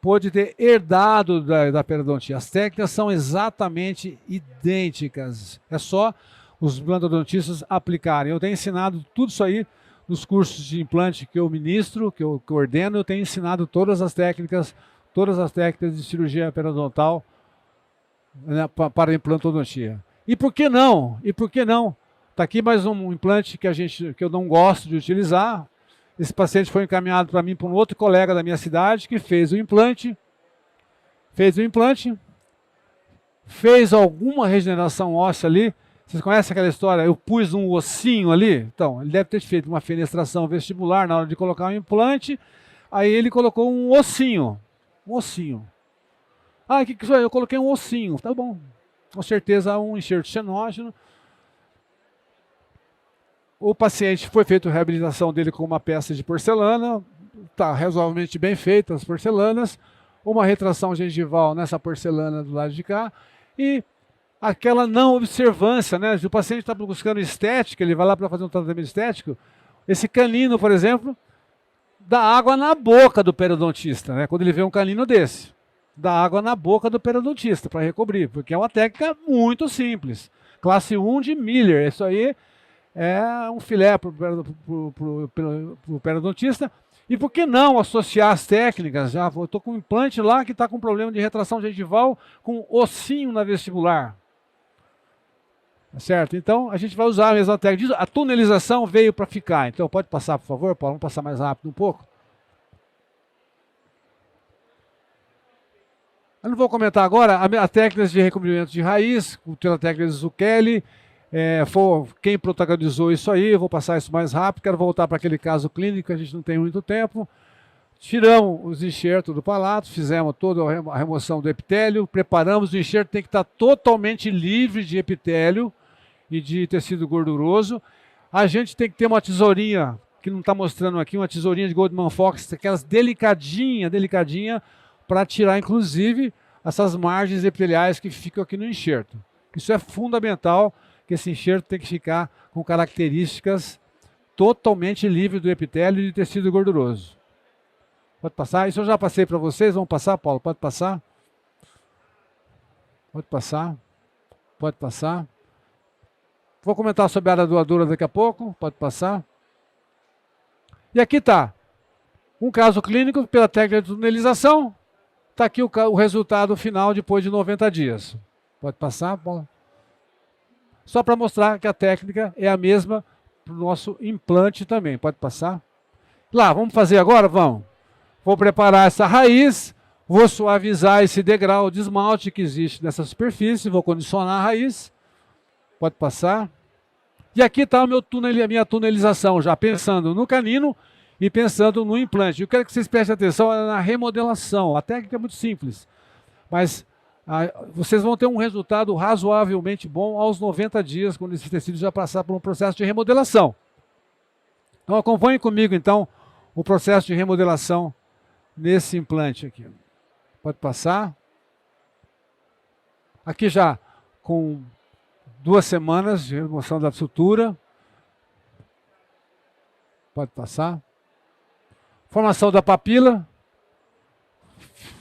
pode ter herdado da periodontia. As técnicas são exatamente idênticas. É só os implantodontistas aplicarem. Eu tenho ensinado tudo isso aí nos cursos de implante que eu ministro, que eu coordeno. Eu tenho ensinado todas as técnicas de cirurgia periodontal, né, para a implantodontia. E por que não? Está aqui mais um implante que eu não gosto de utilizar. Esse paciente foi encaminhado para mim por um outro colega da minha cidade que fez o implante, fez alguma regeneração óssea ali. Vocês conhecem aquela história? Eu pus um ossinho ali. Então, ele deve ter feito uma fenestração vestibular na hora de colocar um implante. Aí ele colocou um ossinho. Ah, o que foi? Eu coloquei um ossinho. Tá bom. Com certeza um enxerto xenógeno. O paciente foi feita a reabilitação dele com uma peça de porcelana, está razoavelmente bem feita as porcelanas, uma retração gengival nessa porcelana do lado de cá, e aquela não observância, né? Se o paciente está buscando estética, ele vai lá para fazer um tratamento estético, esse canino, por exemplo, dá água na boca do periodontista, né? Quando ele vê um canino desse, dá água na boca do periodontista para recobrir, porque é uma técnica muito simples. Classe 1 de Miller. Isso aí é um filé para o periodontista. E por que não associar as técnicas? Já estou com um implante lá que está com problema de retração gengival com ossinho na vestibular. Certo? Então, a gente vai usar a mesma técnica. A tunelização veio para ficar. Então, pode passar, por favor, Paulo? Vamos passar mais rápido um pouco. Eu não vou comentar agora as técnicas de recobrimento de raiz, pela técnica de Zucchelli. Quem protagonizou isso aí, eu vou passar isso mais rápido. Quero voltar para aquele caso clínico, a gente não tem muito tempo. Tiramos os enxertos do palato, fizemos toda a remoção do epitélio, preparamos o enxerto, tem que estar totalmente livre de epitélio e de tecido gorduroso. A gente tem que ter uma tesourinha, que não está mostrando aqui, uma tesourinha de Goldman Fox, aquelas delicadinha, para tirar, inclusive, essas margens epiteliais que ficam aqui no enxerto. Isso é fundamental, que esse enxerto tem que ficar com características totalmente livre do epitélio e de tecido gorduroso. Pode passar? Isso eu já passei para vocês. Vamos passar, Paulo? Pode passar? Pode passar. Pode passar. Vou comentar sobre a área doadora daqui a pouco. Pode passar. E aqui está. Um caso clínico pela técnica de tunelização. Está aqui o resultado final depois de 90 dias. Pode passar, Paulo? Só para mostrar que a técnica é a mesma para o nosso implante também. Pode passar? Lá, vamos fazer agora? Vamos. Vou preparar essa raiz, vou suavizar esse degrau de esmalte que existe nessa superfície, vou condicionar a raiz. Pode passar. E aqui está a minha tunelização, já pensando no canino e pensando no implante. Eu quero que vocês prestem atenção na remodelação. A técnica é muito simples, mas vocês vão ter um resultado razoavelmente bom aos 90 dias, quando esse tecido já passar por um processo de remodelação. Então acompanhem comigo, então, o processo de remodelação nesse implante aqui. Pode passar. Aqui já com 2 semanas de remoção da sutura. Pode passar. Formação da papila.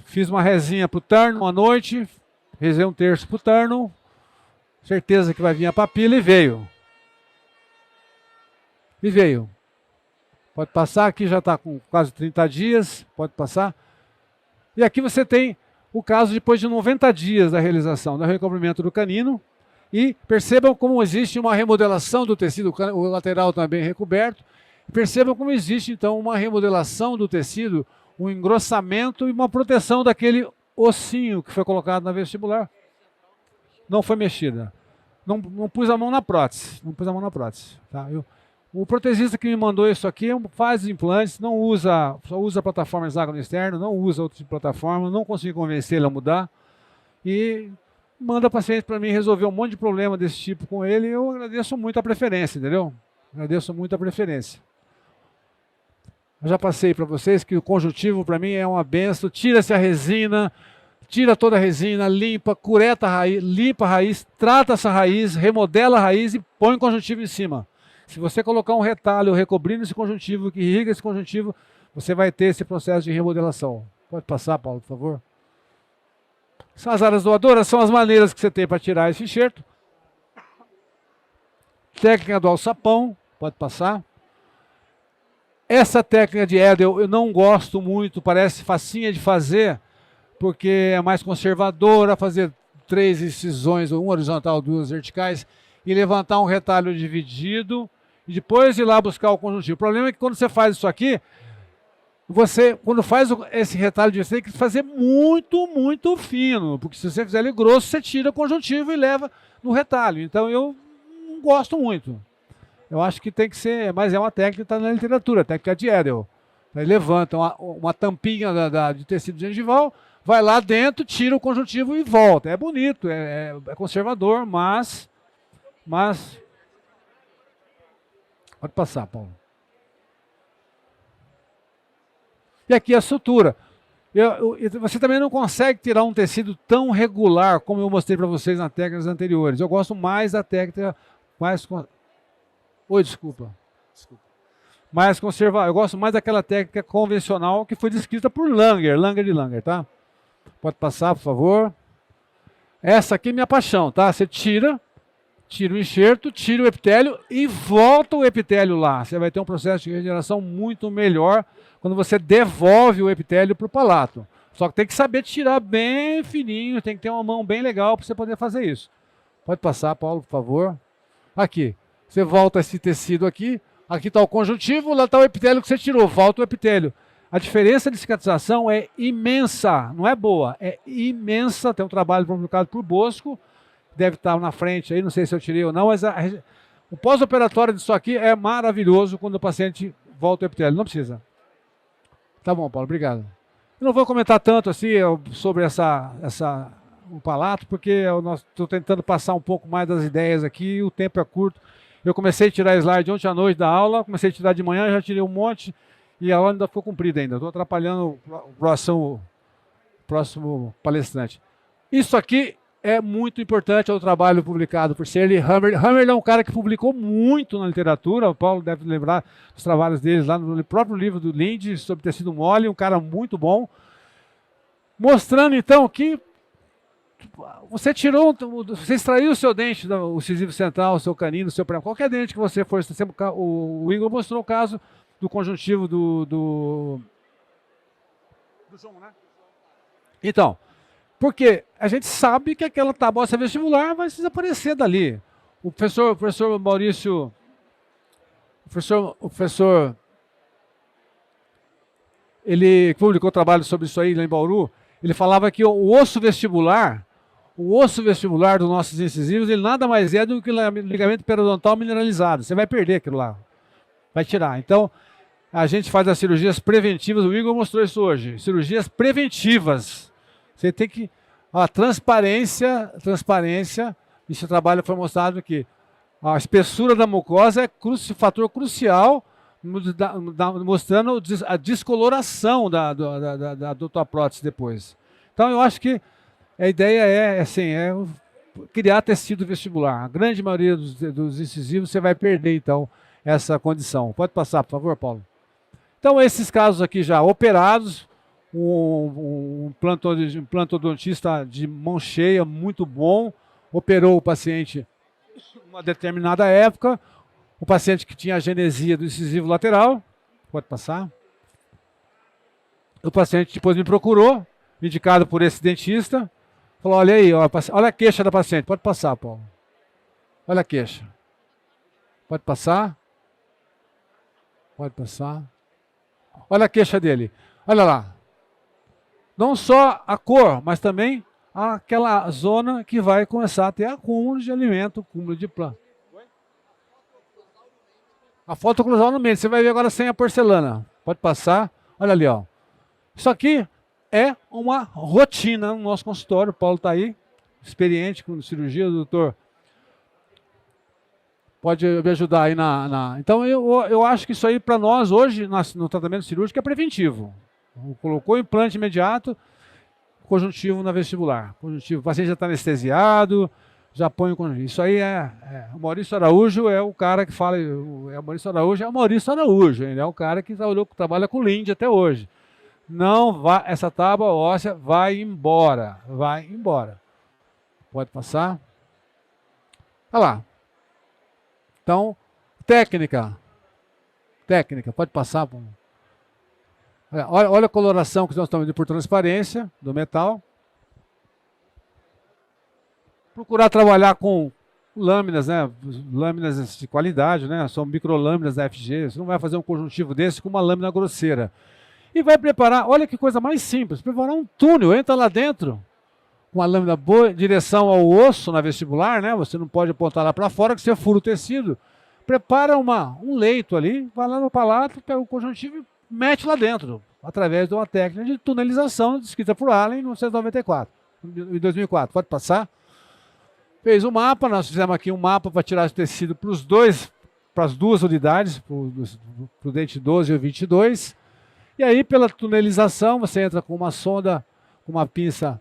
Fiz uma resinha para o terno à noite. Rezei 1/3 para o terno. Certeza que vai vir a papila e veio. E veio. Pode passar, aqui já está com quase 30 dias, pode passar. E aqui você tem o caso depois de 90 dias da realização do recobrimento do canino. E percebam como existe uma remodelação do tecido, o lateral também recoberto. Percebam como existe então uma remodelação do tecido, um engrossamento e uma proteção daquele ossinho que foi colocado na vestibular. Não foi mexida. Não pus a mão na prótese. Não pus a mão na prótese. Tá? O protesista que me mandou isso aqui faz implantes, só usa plataforma hexágono externo, não usa outro tipo de plataforma, não consegui convencer ele a mudar. E manda paciente para mim resolver um monte de problema desse tipo com ele, e eu agradeço muito a preferência, entendeu? Agradeço muito a preferência. Eu já passei para vocês que o conjuntivo para mim é uma benção. Tira-se a resina, tira toda a resina, limpa, cureta a raiz, limpa a raiz, trata essa raiz, remodela a raiz e põe o conjuntivo em cima. Se você colocar um retalho recobrindo esse conjuntivo, que irriga esse conjuntivo, você vai ter esse processo de remodelação. Pode passar, Paulo, por favor. São as áreas doadoras, são as maneiras que você tem para tirar esse enxerto. Técnica do alçapão, pode passar. Essa técnica de Edel eu não gosto muito, parece facinha de fazer, porque é mais conservadora, fazer 3 incisões, uma horizontal, 2 verticais, e levantar um retalho dividido, e depois ir lá buscar o conjuntivo. O problema é que quando você faz isso aqui, quando faz esse retalho, você tem que fazer muito, muito fino, porque se você fizer ele grosso, você tira o conjuntivo e leva no retalho. Então eu não gosto muito. Eu acho que tem que ser, mas é uma técnica que está na literatura, técnica de Edel. Aí levanta uma tampinha de tecido gengival, vai lá dentro, tira o conjuntivo e volta. É bonito, é conservador, mas... Pode passar, Paulo. E aqui a sutura. Você também não consegue tirar um tecido tão regular como eu mostrei para vocês nas técnicas anteriores. Eu gosto mais da técnica mais... Oi, desculpa. Mais conservadora. Eu gosto mais daquela técnica convencional que foi descrita por Langer de Langer, tá? Pode passar, por favor. Essa aqui é minha paixão, tá? Você tira tira o enxerto, tira o epitélio e volta o epitélio lá. Você vai ter um processo de regeneração muito melhor quando você devolve o epitélio para o palato. Só que tem que saber tirar bem fininho, tem que ter uma mão bem legal para você poder fazer isso. Pode passar, Paulo, por favor. Aqui, você volta esse tecido aqui está o conjuntivo, lá está o epitélio que você tirou, volta o epitélio. A diferença de cicatrização é imensa, não é boa, é imensa. Tem um trabalho publicado por Bosco, deve estar na frente aí, não sei se eu tirei ou não, mas o pós-operatório disso aqui é maravilhoso quando o paciente volta o epitélio. Não precisa. Tá bom, Paulo, obrigado. Eu não vou comentar tanto assim sobre o palato, porque eu estou tentando passar um pouco mais das ideias aqui, o tempo é curto. Eu comecei a tirar slide ontem à noite da aula, comecei a tirar de manhã, já tirei um monte, e a aula ainda ficou comprida ainda. Estou atrapalhando o próximo palestrante. Isso aqui é muito importante, é o trabalho publicado por Shirley Hammer. Hammer é um cara que publicou muito na literatura, o Paulo deve lembrar dos trabalhos deles lá no próprio livro do Linde, sobre tecido mole, um cara muito bom. Mostrando então que você extraiu o seu dente, o incisivo central, o seu canino, o seu pré, qualquer dente que você for, o Igor mostrou o caso do conjuntivo do João, né? Então, porque a gente sabe que aquela tabosa vestibular vai desaparecer dali. O professor Maurício, o professor, ele publicou trabalho sobre isso aí lá em Bauru, ele falava que o osso vestibular dos nossos incisivos, ele nada mais é do que o ligamento periodontal mineralizado. Você vai perder aquilo lá, vai tirar. Então, a gente faz as cirurgias preventivas, o Igor mostrou isso hoje, cirurgias preventivas. Você tem que... A transparência, esse trabalho foi mostrado que a espessura da mucosa é fator crucial, mostrando a descoloração da tua prótese depois. Então, eu acho que a ideia é criar tecido vestibular. A grande maioria dos incisivos você vai perder, então, essa condição. Pode passar, por favor, Paulo. Então, esses casos aqui já operados, um plantodontista de mão cheia, muito bom, operou o paciente em uma determinada época, o paciente que tinha agenesia do incisivo lateral, pode passar. O paciente depois me procurou, indicado por esse dentista, falou, olha aí, olha a queixa da paciente, pode passar, Paulo. Olha a queixa. Pode passar. Pode passar. Olha a queixa dele. Olha lá. Não só a cor, mas também aquela zona que vai começar a ter acúmulo de alimento, acúmulo de planta. A foto oclusal no meio, você vai ver agora sem a porcelana. Pode passar. Olha ali, ó. Isso aqui é uma rotina no nosso consultório. O Paulo está aí, experiente com cirurgia, o doutor pode me ajudar aí Então, eu acho que isso aí, para nós, hoje, no tratamento cirúrgico, é preventivo. Colocou implante imediato, conjuntivo na vestibular. Conjuntivo, o paciente já está anestesiado, já põe o conjuntivo. Isso aí o Maurício Araújo é o cara que fala, o Maurício Araújo, ele é o cara que trabalha com Linde até hoje. Não vai, essa tábua óssea vai embora. Pode passar. Olha lá. Então, técnica, pode passar. Olha a coloração que nós estamos vendo por transparência do metal. Procurar trabalhar com lâminas, né? Lâminas de qualidade, né? São microlâminas da FG. Você não vai fazer um conjuntivo desse com uma lâmina grosseira. E vai preparar, olha que coisa mais simples, preparar um túnel, entra lá dentro, com a lâmina boa, em direção ao osso na vestibular, né? Você não pode apontar lá para fora, que você fura o tecido. Prepara um leito ali, vai lá no palato, pega o conjuntivo e mete lá dentro, através de uma técnica de tunelização descrita por Allen em 1994, em 2004. Pode passar? Fez um mapa, nós fizemos aqui um mapa para tirar o tecido para as duas unidades, para o dente 12 e o 22. E aí, pela tunelização, você entra com uma sonda, com uma pinça,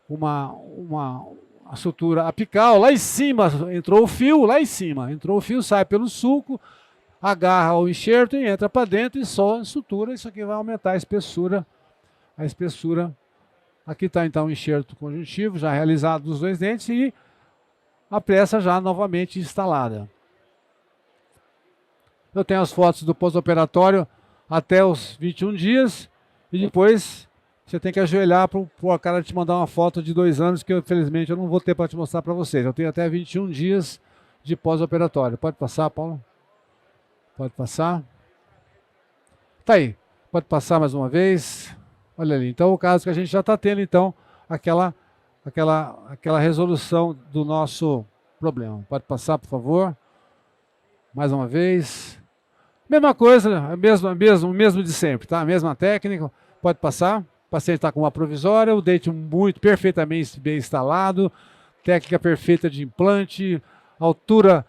uma sutura apical. Lá em cima entrou o fio, sai pelo sulco, agarra o enxerto e entra para dentro e só sutura. Isso aqui vai aumentar a espessura. Aqui está então o enxerto conjuntivo, já realizado dos dois dentes, e a peça já novamente instalada. Eu tenho as fotos do pós-operatório até os 21 dias e depois você tem que ajoelhar para o cara te mandar uma foto de 2 anos que infelizmente eu não vou ter para te mostrar para vocês. Eu tenho até 21 dias de pós-operatório. Pode passar, Paulo? Pode passar. Tá aí. Pode passar mais uma vez. Olha ali. Então, o caso que a gente já está tendo, então, aquela resolução do nosso problema. Pode passar, por favor. Mais uma vez. Mesma coisa, mesmo de sempre, tá? Mesma técnica. Pode passar. O paciente está com uma provisória, o dente muito perfeitamente bem instalado, técnica perfeita de implante, altura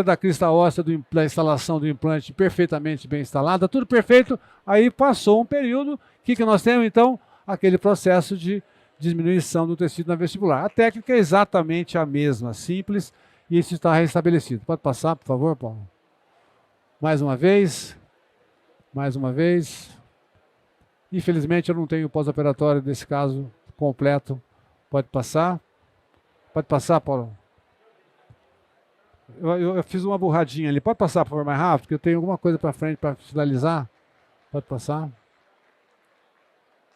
da crista óssea da instalação do implante perfeitamente bem instalada, tudo perfeito. Aí passou um período, o que nós temos então? Aquele processo de diminuição do tecido na vestibular. A técnica é exatamente a mesma, simples, e isso está restabelecido. Pode passar, por favor, Paulo? Mais uma vez. Mais uma vez. Infelizmente eu não tenho pós-operatório desse caso completo. Pode passar. Pode passar, Paulo? Eu fiz uma burradinha ali. Pode passar, por favor, mais rápido? Porque eu tenho alguma coisa para frente para finalizar. Pode passar.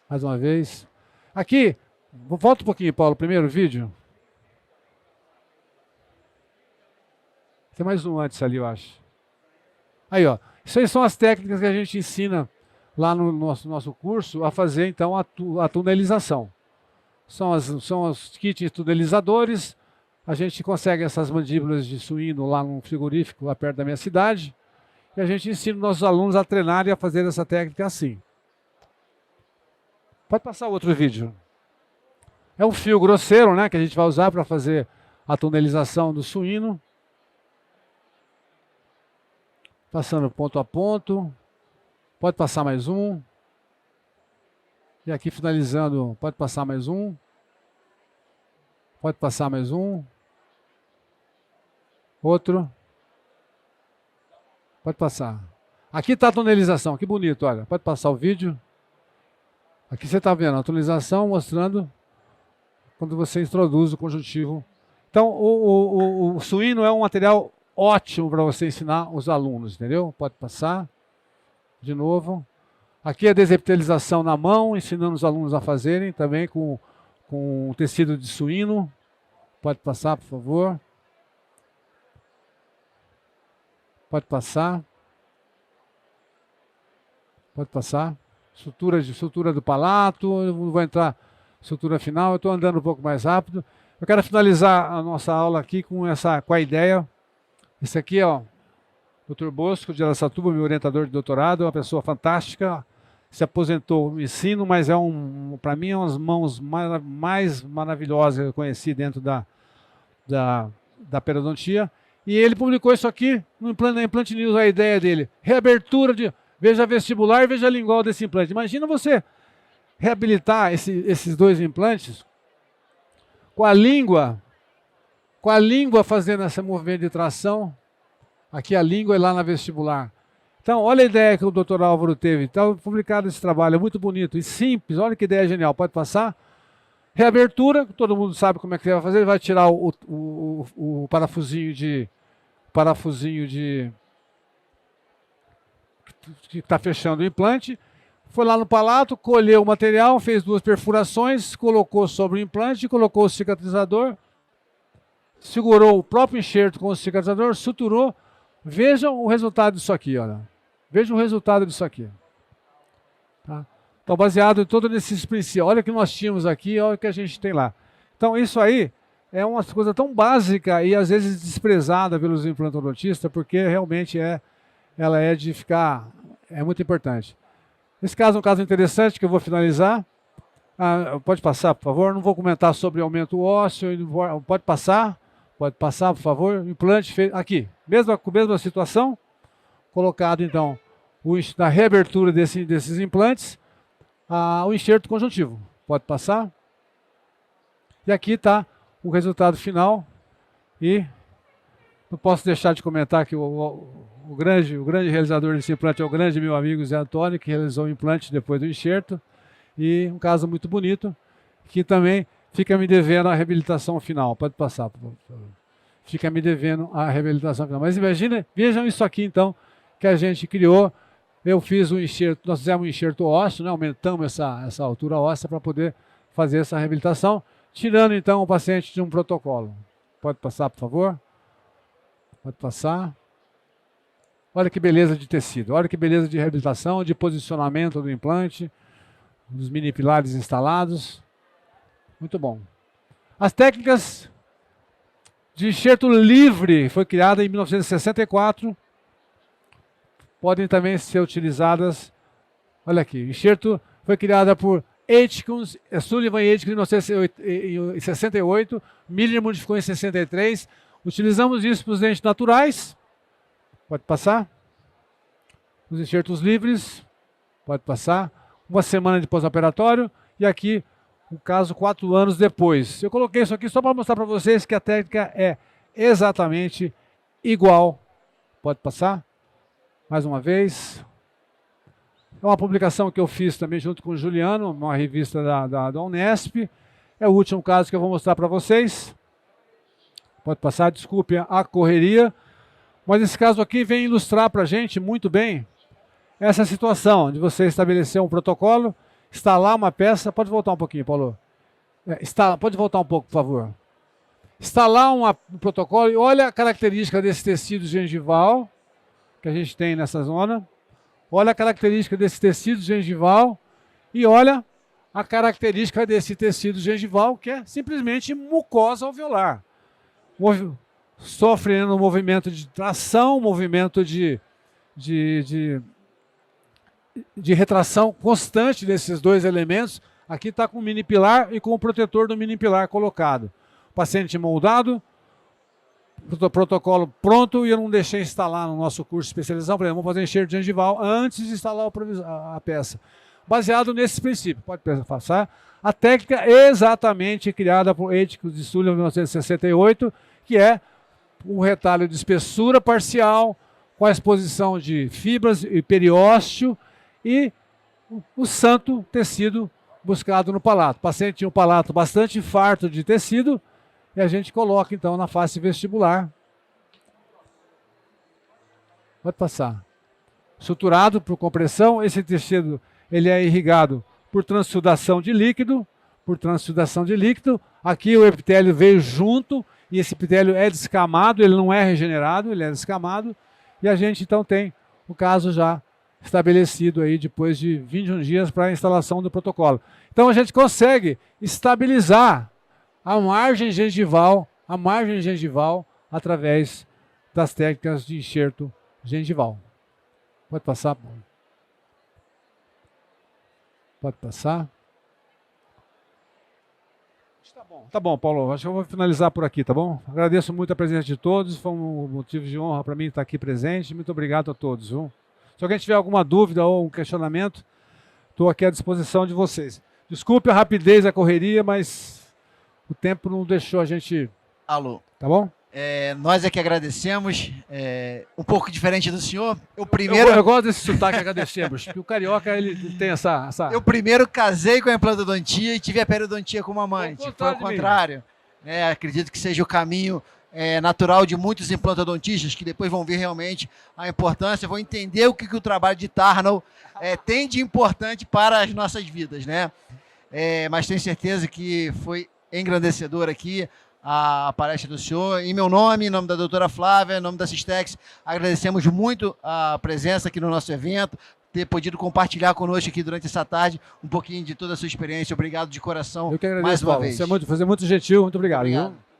Mais uma vez. Aqui, volta um pouquinho, Paulo. Primeiro vídeo. Tem mais um antes ali, eu acho. Aí, ó. Isso aí são as técnicas que a gente ensina lá no nosso curso a fazer, então, a tunelização. São os kits tunelizadores. A gente consegue essas mandíbulas de suíno lá no frigorífico, lá perto da minha cidade. E a gente ensina nossos alunos a treinarem a fazer essa técnica assim. Pode passar outro vídeo. É um fio grosseiro, né, que a gente vai usar para fazer a tunelização do suíno. Passando ponto a ponto. Pode passar mais um. E aqui finalizando, pode passar mais um. Pode passar mais um. Outro. Pode passar. Aqui está a tunelização, que bonito, olha. Pode passar o vídeo. Aqui você está vendo a tunelização mostrando quando você introduz o conjuntivo. Então, o suíno é um material ótimo para você ensinar os alunos, entendeu? Pode passar. De novo. Aqui a desepitelização na mão, ensinando os alunos a fazerem também com tecido de suíno. Pode passar, por favor. Pode passar. Pode passar. Sutura do palato. Eu não vou entrar sutura final. Eu estou andando um pouco mais rápido. Eu quero finalizar a nossa aula aqui com a ideia. Esse aqui, ó. Dr. Bosco de Araçatuba, meu orientador de doutorado, é uma pessoa fantástica, se aposentou no ensino, mas para mim é uma das mãos mais maravilhosas que eu conheci dentro da periodontia. E ele publicou isso aqui na Implant News, a ideia dele, reabertura veja vestibular e veja lingual desse implante. Imagina você reabilitar esses 2 implantes com a língua fazendo esse movimento de tração. Aqui a língua é lá na vestibular. Então, olha a ideia que o Dr. Álvaro teve. Então, publicado esse trabalho, é muito bonito e simples. Olha que ideia genial. Pode passar. Reabertura, todo mundo sabe como é que ele vai fazer. Ele vai tirar o parafusinho que está fechando o implante. Foi lá no palato, colheu o material, fez 2 perfurações, colocou sobre o implante, colocou o cicatrizador, segurou o próprio enxerto com o cicatrizador, suturou. Vejam o resultado disso aqui, olha. Vejam o resultado disso aqui. Tá? Então, baseado em todos esses princípios. Olha o que nós tínhamos aqui, olha o que a gente tem lá. Então, isso aí é uma coisa tão básica e às vezes desprezada pelos implantodontistas, porque realmente ela é de ficar, é muito importante. Esse caso é um caso interessante que eu vou finalizar. Pode passar, por favor. Não vou comentar sobre aumento ósseo. Pode passar. Pode passar, por favor. Implante feito aqui. Mesma situação. Colocado, então, na reabertura desses implantes, o enxerto conjuntivo. Pode passar. E aqui está o resultado final. E não posso deixar de comentar que o grande realizador desse implante é o grande meu amigo Zé Antônio, que realizou o implante depois do enxerto. E um caso muito bonito, que também fica me devendo a reabilitação final. Pode passar, por favor. fica me devendo a reabilitação final. Mas imagina, vejam isso aqui então, que a gente criou. Eu fiz um enxerto, nós fizemos um enxerto ósseo, né? Aumentamos essa altura óssea para poder fazer essa reabilitação, tirando então o paciente de um protocolo. Pode passar, por favor? Pode passar. Olha que beleza de tecido, olha que beleza de reabilitação, de posicionamento do implante, dos mini pilares instalados. Muito bom. As técnicas de enxerto livre foi criada em 1964. Podem também ser utilizadas. Olha aqui, enxerto foi criada por Aitken, Sullivan e Aitken em 1968, Miller modificou em 63. Utilizamos isso para os dentes naturais. Pode passar. Os enxertos livres. Pode passar. Uma semana de pós-operatório. E aqui, o caso 4 anos depois. Eu coloquei isso aqui só para mostrar para vocês que a técnica é exatamente igual. Pode passar. Mais uma vez. É uma publicação que eu fiz também junto com o Juliano, uma revista da Unesp. É o último caso que eu vou mostrar para vocês. Pode passar, desculpe a correria. Mas esse caso aqui vem ilustrar para a gente muito bem essa situação de você estabelecer um protocolo, instalar uma peça. Pode voltar um pouquinho, Paulo. Pode voltar um pouco, por favor. Instalar um protocolo e olha a característica desse tecido gengival que a gente tem nessa zona. Olha a característica desse tecido gengival e olha a característica desse tecido gengival, que é simplesmente mucosa alveolar. Sofre um movimento de tração, movimento de retração constante desses dois elementos. Aqui está com o mini pilar e com o protetor do mini pilar colocado. Paciente moldado, protocolo pronto, e eu não deixei instalar no nosso curso de especialização. Falei, vamos fazer enxerto gengival antes de instalar a peça. Baseado nesses princípios. Pode passar. A técnica é exatamente criada por Aitken de Sullivan em 1968, que é um retalho de espessura parcial, com a exposição de fibras e periósteo e o santo tecido buscado no palato. O paciente tinha um palato bastante farto de tecido e a gente coloca então na face vestibular. Pode passar. Suturado por compressão, esse tecido ele é irrigado por transsudação de líquido, Aqui o epitélio veio junto e esse epitélio é descamado, ele não é regenerado, ele é descamado. E a gente então tem o caso já estabelecido aí depois de 21 dias para a instalação do protocolo. Então a gente consegue estabilizar a margem gengival através das técnicas de enxerto gengival. Pode passar. Pode passar. Tá bom, Paulo. Acho que eu vou finalizar por aqui, tá bom? Agradeço muito a presença de todos. Foi um motivo de honra para mim estar aqui presente. Muito obrigado a todos. Viu? Se alguém tiver alguma dúvida ou um questionamento, estou aqui à disposição de vocês. Desculpe a rapidez, a correria, mas o tempo não deixou a gente... Alô. Tá bom? Nós é que agradecemos. Um pouco diferente do senhor. Eu gosto desse sotaque, agradecemos. Porque o carioca ele tem essa... Eu primeiro casei com a implantodontia e tive a periodontia como amante. Foi o contrário. Acredito que seja o caminho natural de muitos implantodontistas que depois vão ver realmente a importância, vão entender o que o trabalho de Tarnow tem de importante para as nossas vidas, né? Mas tenho certeza que foi engrandecedor aqui a palestra do senhor. Em meu nome, em nome da doutora Flávia, em nome da Systex, agradecemos muito a presença aqui no nosso evento, ter podido compartilhar conosco aqui durante essa tarde um pouquinho de toda a sua experiência. Obrigado de coração. Eu que agradeço, mais uma Paulo. vez. Você é muito gentil, muito obrigado. Obrigado. Viu?